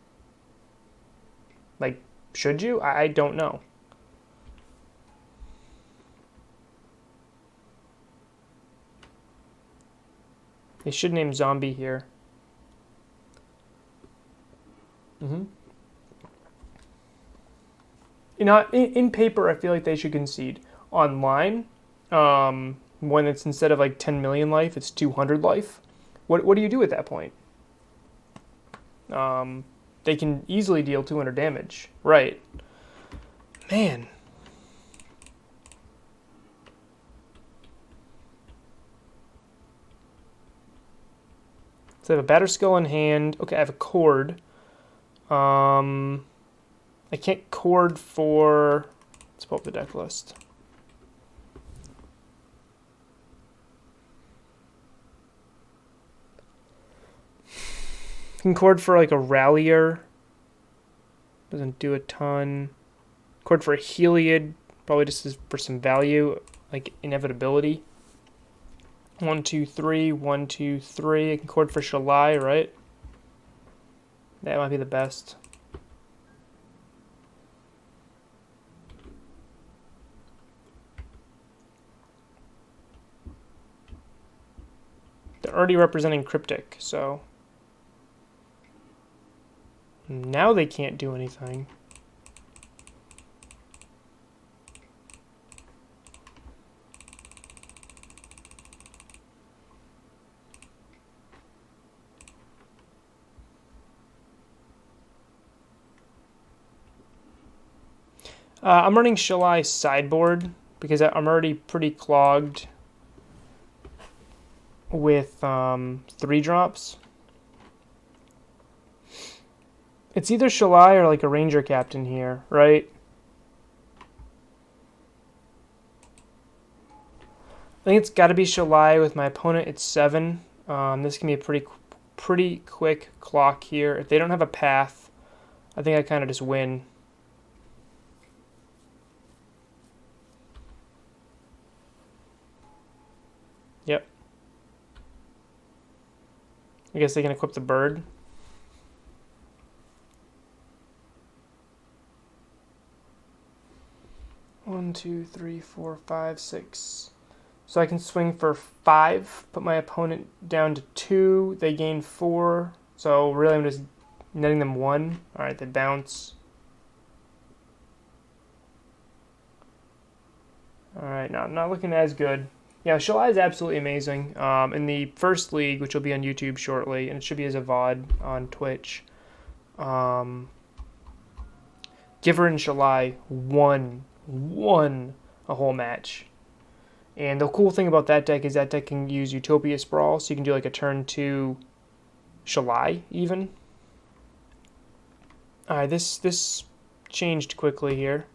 Like, should you? I don't know. They should name zombie here. You know, in paper, I feel like they should concede. Online, when it's instead of like 10 million life, it's 200 life. What do you do at that point? They can easily deal 200 damage. Right. Man. So I have a Batterskull in hand. Okay, I have a Cord. I can't Cord for... Let's pull up the deck list. I can Cord for like a Rallier. Doesn't do a ton. Cord for a Heliod. Probably just for some value, like inevitability. 1, 2, 3. 1, 2, 3. I can Cord for Shalai, right? That might be the best. They're already representing Cryptic, so... Now they can't do anything. I'm running Shalai sideboard because I'm already pretty clogged with 3 drops. It's either Shalai or like a Ranger Captain here, right? I think it's got to be Shalai with my opponent at 7. This can be a pretty quick clock here. If they don't have a path, I think I kind of just win. Yep. I guess they can equip the bird. One, two, three, four, five, six. So I can swing for 5, put my opponent down to 2. They gain 4. So really I'm just netting them 1. All right, they bounce. All right, no, not looking as good. Yeah, Shalai is absolutely amazing. In the first league, which will be on YouTube shortly, and it should be as a VOD on Twitch, Giver and Shalai won a whole match. And the cool thing about that deck is that deck can use Utopia Sprawl, so you can do like a turn 2 Shalai even. Alright, this changed quickly here.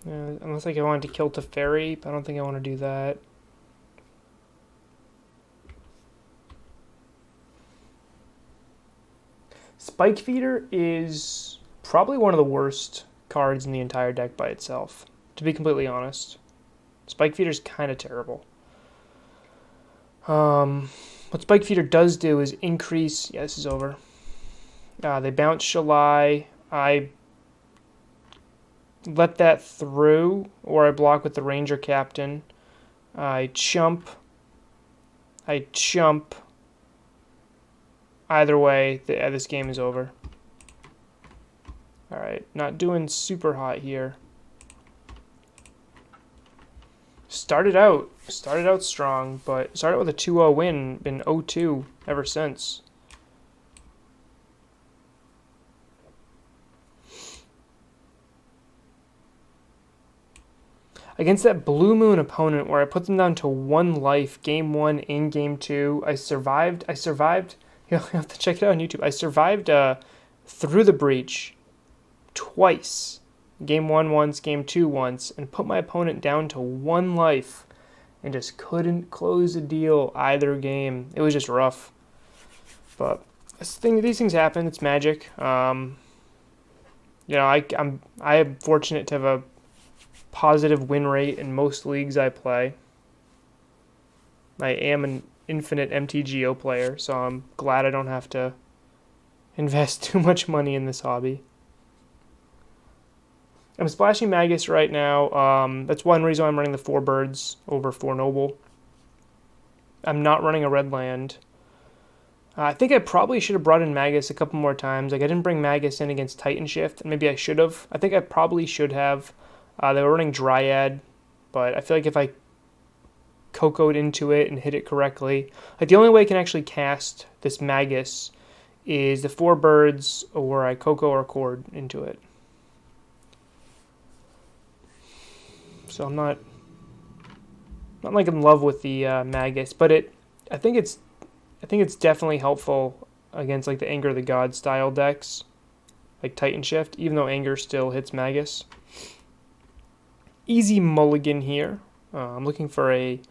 Unless like I wanted to kill Teferi, but I don't think I want to do that. Spike Feeder is probably one of the worst cards in the entire deck by itself, to be completely honest. Spike Feeder is kind of terrible. What Spike Feeder does do is increase... Yeah, this is over. They bounce Shalai. I let that through, or I block with the Ranger Captain. I chump. Either way, this game is over. Alright, not doing super hot here. Started out strong, but started with a 2-0 win, been 0-2 ever since. Against that Blue Moon opponent where I put them down to 1 life, game 1 and game 2, I survived. You'll have to check it out on YouTube. I survived through the breach twice. Game 1 once, game 2 once, and put my opponent down to 1 life and just couldn't close the deal either game. It was just rough. But these things happen. It's magic. You know, I am fortunate to have a positive win rate in most leagues I play. I am an infinite MTGO player, so I'm glad I don't have to invest too much money in this hobby. I'm splashing Magus right now. That's one reason why I'm running the 4 birds over 4 noble. I'm not running a red land. I think I probably should have brought in Magus a couple more times. Like I didn't bring Magus in against Titanshift, and maybe I should have. I think I probably should have. They were running Dryad, but I feel like if I CoCo'd into it and hit it correctly, like the only way I can actually cast this Magus is the 4 birds, or I CoCo or Cord into it. So I'm not like in love with the Magus, but I think it's definitely helpful against like the Anger of the God style decks, like Titanshift, even though Anger still hits Magus. Easy mulligan here. I'm looking for a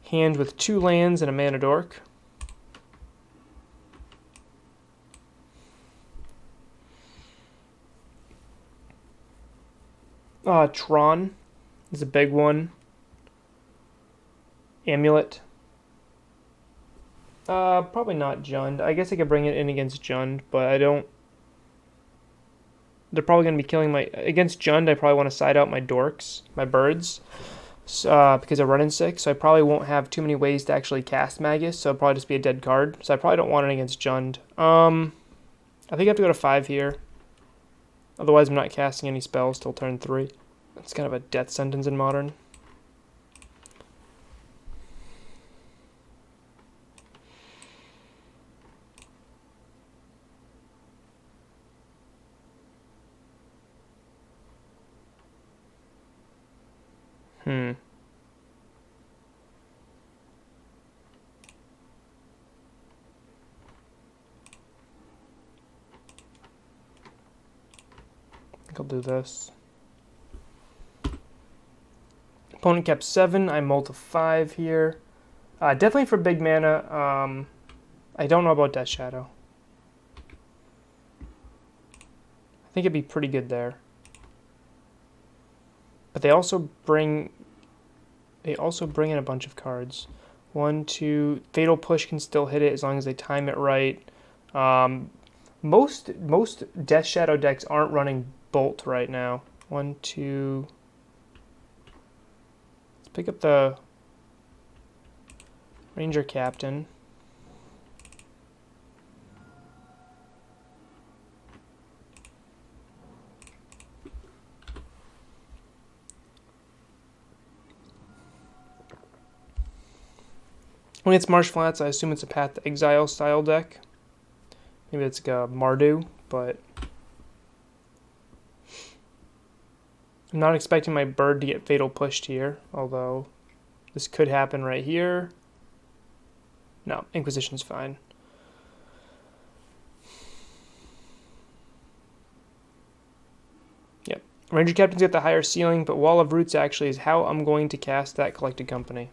hand with 2 lands and a mana dork. Tron is a big one. Amulet. Probably not Jund. I guess I could bring it in against Jund, but I don't. They're probably going to be killing my... Against Jund, I probably want to side out my dorks, my birds, because I run in 6, so I probably won't have too many ways to actually cast Magus, so it'll probably just be a dead card. So I probably don't want it against Jund. I think I have to go to 5 here. Otherwise, I'm not casting any spells till turn 3. It's kind of a death sentence in Modern. I'll do this. Opponent kept 7. I mull to 5 here. Definitely for big mana. I don't know about Death Shadow. I think it'd be pretty good there. But they also bring in a bunch of cards. 1, 2. Fatal Push can still hit it as long as they time it right. Most Death Shadow decks aren't running Bolt right now. 1, 2. Let's pick up the Ranger Captain. When it's Marsh Flats, I assume it's a Path to Exile style deck. Maybe it's like a Mardu, but I'm not expecting my bird to get Fatal Pushed here, although this could happen right here. No, Inquisition's fine. Yep. Ranger Captain's got the higher ceiling, but Wall of Roots actually is how I'm going to cast that Collected Company.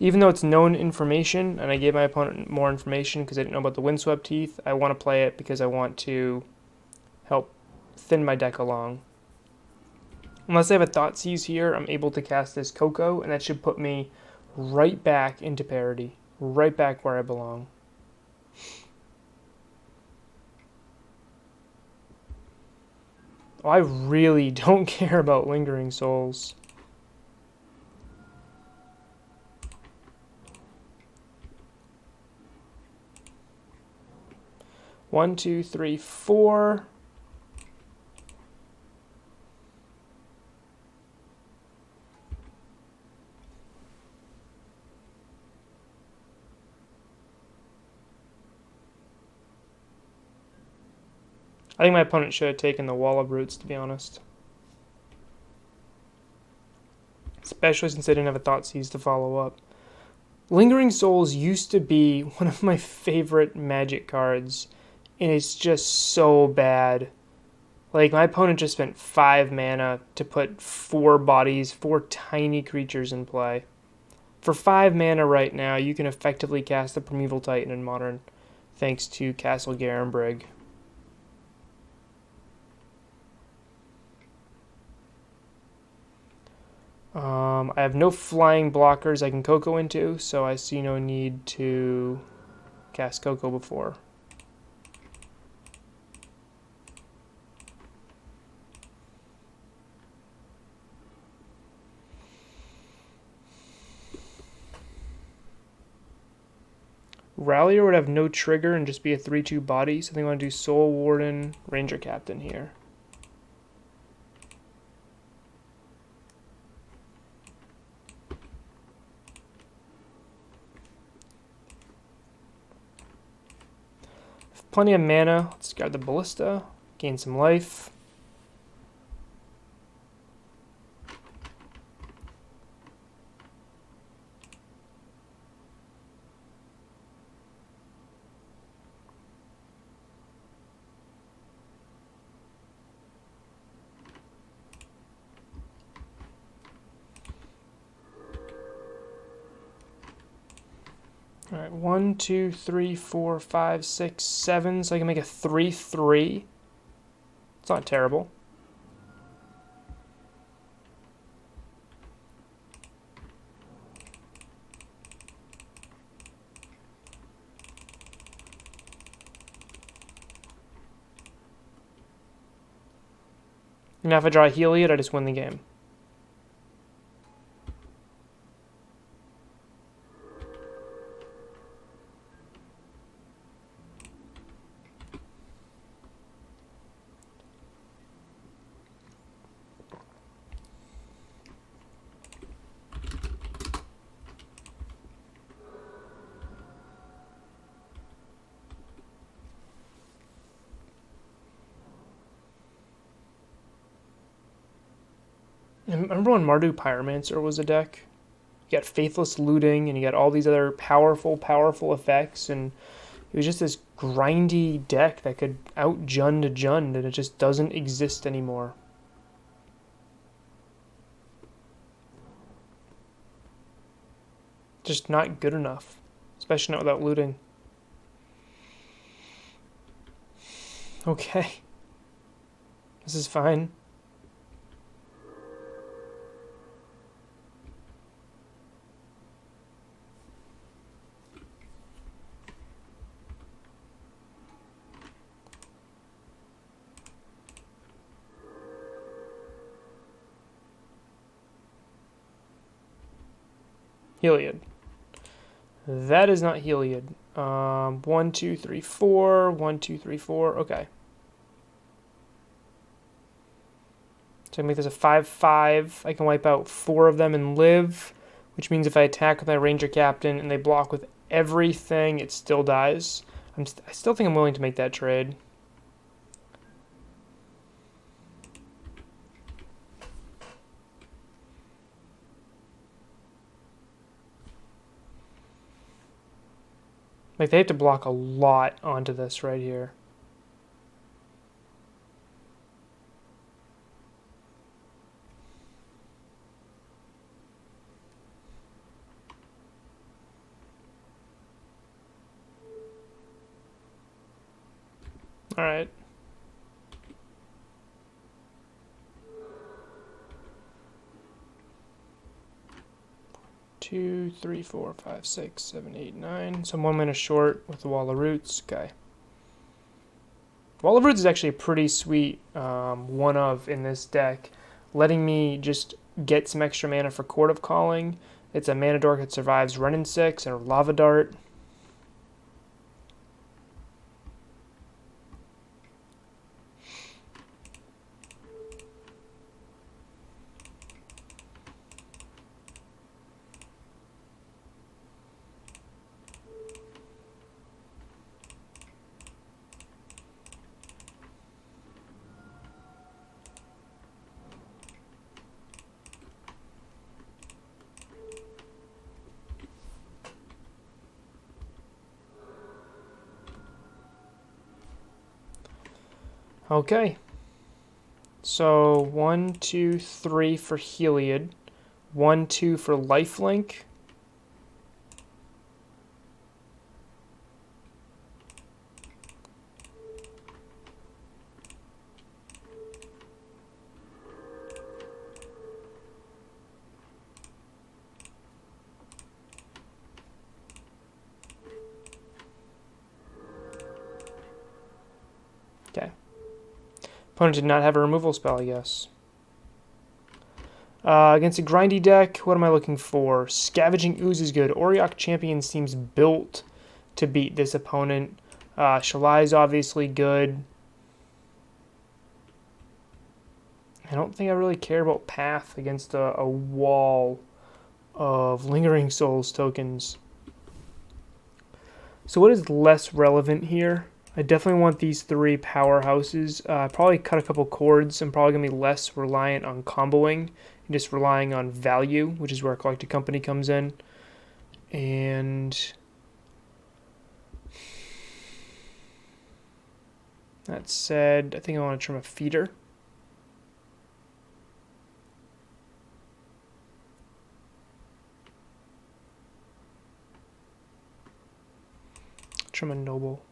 Even though it's known information, and I gave my opponent more information because I didn't know about the Windswept Heath, I want to play it because I want to help thin my deck along. Unless I have a Thoughtseize here, I'm able to cast this CoCo, and that should put me right back into parity. Right back where I belong. Oh, I really don't care about Lingering Souls. One, two, three, 4. I think my opponent should have taken the Wall of Roots, to be honest. Especially since they didn't have a Thoughtseize to follow up. Lingering Souls used to be one of my favorite Magic cards, and it's just so bad. Like, my opponent just spent 5 mana to put 4 bodies, 4 tiny creatures in play. For 5 mana right now, you can effectively cast the Primeval Titan in Modern, thanks to Castle Garenbrig. I have no flying blockers I can CoCo into, so I see no need to cast CoCo before. Rallier would have no trigger and just be a 3/2 body, so I think I want to do Soul Warden, Ranger Captain here. Plenty of mana. Let's guard the Ballista, gain some life. All right, 1, 2, 3, 4, 5, 6, 7. So I can make a 3/3. It's not terrible. Now if I draw a Heliod, I just win the game. Remember when Mardu Pyromancer was a deck? you got Faithless Looting, and you got all these other powerful effects, and it was just this grindy deck that could out-Jund a Jund, and it just doesn't exist anymore. Just not good enough, especially not without looting. Okay. This is fine. Heliod. That is not Heliod. 1, 2, 3, 4. 1, 2, 3, 4. Okay. So I can make this a 5/5. I can wipe out 4 of them and live, which means if I attack with my Ranger Captain and they block with everything, it still dies. I still think I'm willing to make that trade. Like, they have to block a lot onto this right here. All right. Two, 3, 4, 5, 6, 7, 8, 9. So I'm 1 mana short with the Wall of Roots. Okay. Wall of Roots is actually a pretty sweet one of in this deck, letting me just get some extra mana for Court of Calling. It's a mana dork that survives Run and 6 and a Lava Dart. Okay. So 1, 2, 3 for Heliod. 1, 2 for Lifelink. Okay. Opponent did not have a removal spell, I guess. Against a grindy deck, what am I looking for? Scavenging Ooze is good. Auriok Champion seems built to beat this opponent. Shalai is obviously good. I don't think I really care about Path against a wall of Lingering Souls tokens. So what is less relevant here? I definitely want these 3 powerhouses. Probably cut a couple chords. I'm probably going to be less reliant on comboing and just relying on value, which is where Collected Company comes in. And that said, I think I want to trim a feeder. Trim a noble.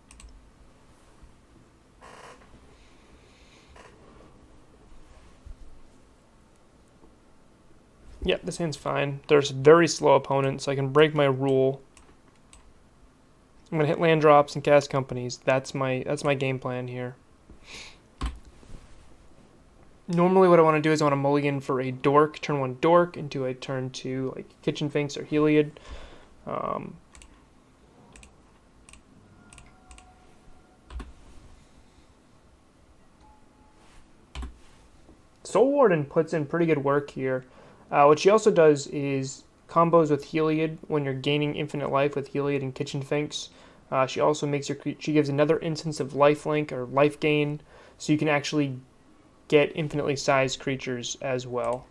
Yep, this hand's fine. There's very slow opponents, so I can break my rule. I'm gonna hit land drops and cast companies. That's my game plan here. Normally what I want to do is I want to mulligan for a dork, turn 1 dork into a turn 2 like Kitchen Finks or Heliod. Soul Warden puts in pretty good work here. What she also does is combos with Heliod when you're gaining infinite life with Heliod and Kitchen Finks. She also makes she gives another instance of lifelink or life gain, so you can actually get infinitely sized creatures as well.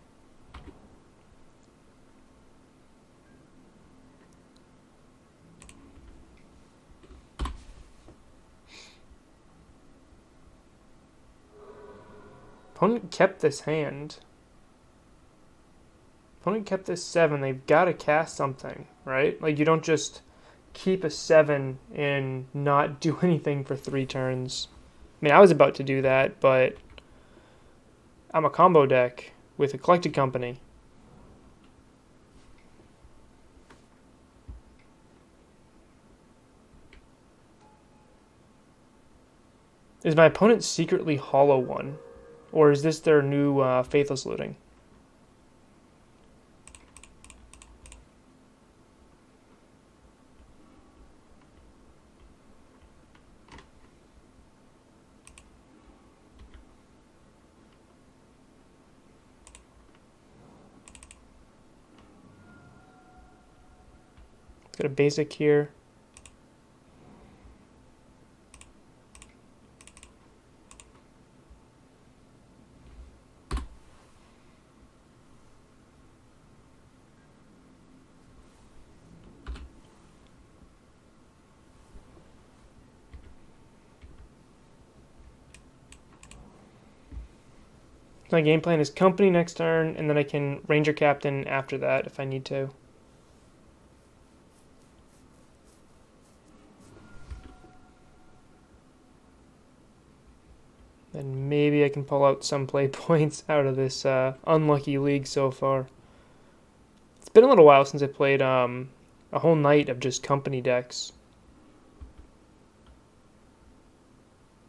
Opponent kept this hand. Opponent kept this 7. They've got to cast something, right? Like, you don't just keep a 7 and not do anything for 3 turns. I mean, I was about to do that, but I'm a combo deck with a collected company. Is my opponent secretly Hollow One? Or is this their new Faithless Looting? Got a basic here. My game plan is company next turn, and then I can Ranger Captain after that if I need to. And maybe I can pull out some play points out of this unlucky league so far. It's been a little while since I played a whole night of just company decks.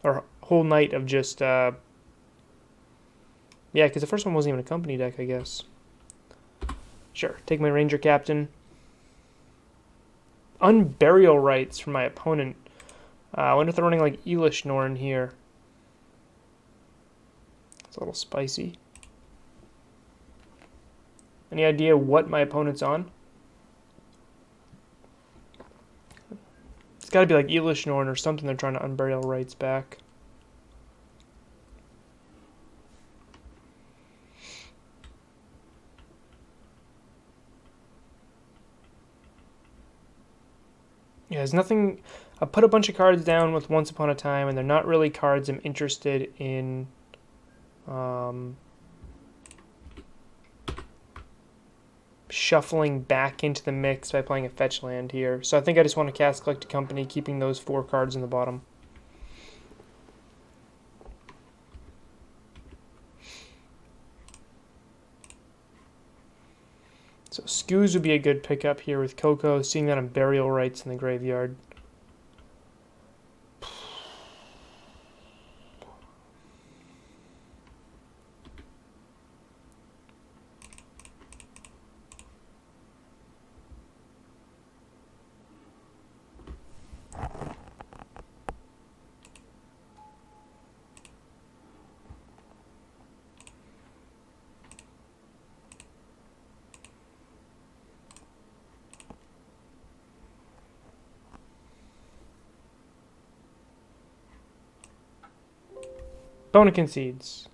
Or a whole night of just... yeah, because the first one wasn't even a company deck, I guess. Sure, take my Ranger Captain. Unburial Rights from my opponent. I wonder if they're running like Elish Norn here. It's a little spicy. Any idea what my opponent's on? It's got to be like Elish Norn or something they're trying to Unburial Rights back. Yeah, there's nothing... I put a bunch of cards down with Once Upon a Time, and they're not really cards I'm interested in shuffling back into the mix by playing a fetch land here. So I think I just want to cast Collected Company, keeping those 4 cards in the bottom. So Scoos would be a good pickup here with CoCo, seeing that on Burial Rights in the graveyard. Opponent concedes.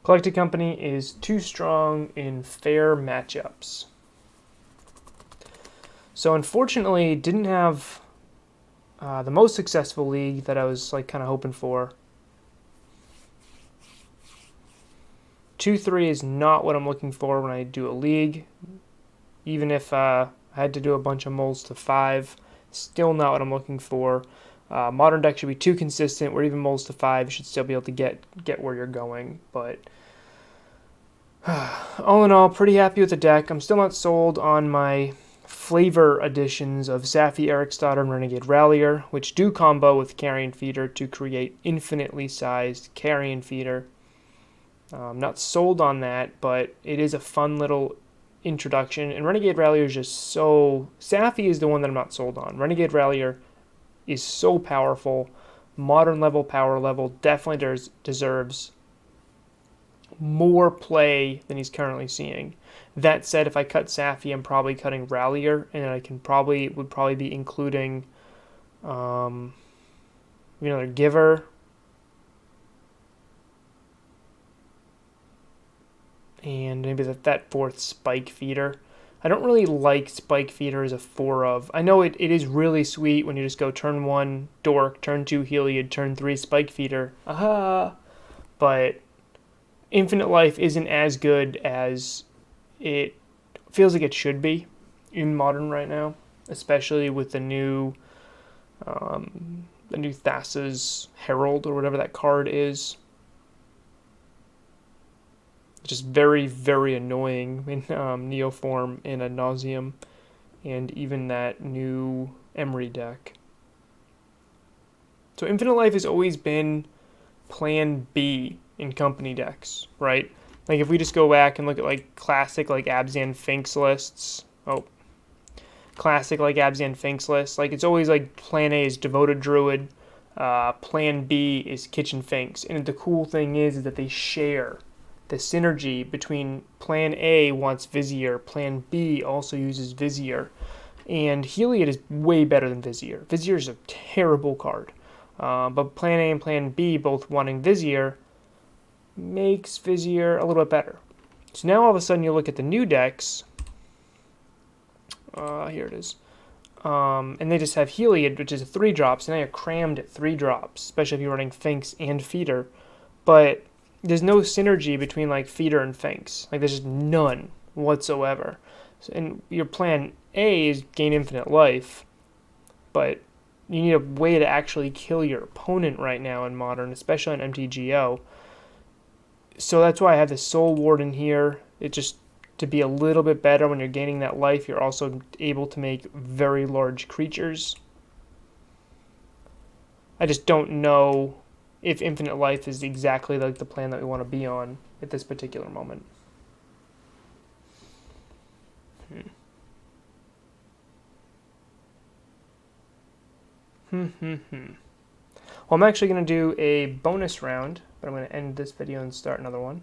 Collected Company is too strong in fair matchups. So unfortunately, didn't have the most successful league that I was like kind of hoping for. 2-3 is not what I'm looking for when I do a league. Even if I had to do a bunch of mulls to 5, still not what I'm looking for. Modern deck should be too consistent, where even mulls to 5 should still be able to get where you're going. But all in all, pretty happy with the deck. I'm still not sold on my flavor additions of Safi, Eric's-Daughter, and Renegade Rallier, which do combo with Carrion Feeder to create infinitely sized Carrion Feeder. I'm not sold on that, but it is a fun little introduction. And Renegade Rallier is just so... Safi is the one that I'm not sold on. Renegade Rallier is so powerful. Modern level, power level, definitely deserves more play than he's currently seeing. That said, if I cut Safi, I'm probably cutting Rallier, and I would probably be including another Giver. And maybe that 4th Spike Feeder. I don't really like Spike Feeder as a 4 of. I know it is really sweet when you just go turn 1 Dork, turn 2 Heliod, turn 3 Spike Feeder. Aha! But Infinite Life isn't as good as it feels like it should be in Modern right now, especially with the new Thassa's Herald or whatever that card is. Just very, very annoying in Neoform and Ad Nauseam, and even that new Emery deck. So Infinite Life has always been plan B in company decks, right? Like if we just go back and look at like classic like Abzan Finks lists. Classic like Abzan Finks lists. Like it's always like plan A is Devoted Druid, plan B is Kitchen Finks. And the cool thing is that they share the synergy between plan A wants Vizier, plan B also uses Vizier. And Heliod is way better than Vizier. Vizier is a terrible card. But plan A and plan B both wanting Vizier makes Vizier a little bit better. So now all of a sudden you look at the new decks. Here it is. And they just have Heliod, which is a 3-drop, so now you're crammed at 3 drops, especially if you're running Finks and Feeder. But there's no synergy between like Feeder and Finks. Like there's just none whatsoever. So, and your plan A is gain infinite life, but you need a way to actually kill your opponent right now in Modern, especially on MTGO. So that's why I have the Soul Warden here. It just to be a little bit better when you're gaining that life. You're also able to make very large creatures. I just don't know if infinite life is exactly like the plan that we want to be on at this particular moment. Well, I'm actually going to do a bonus round, but I'm going to end this video and start another one.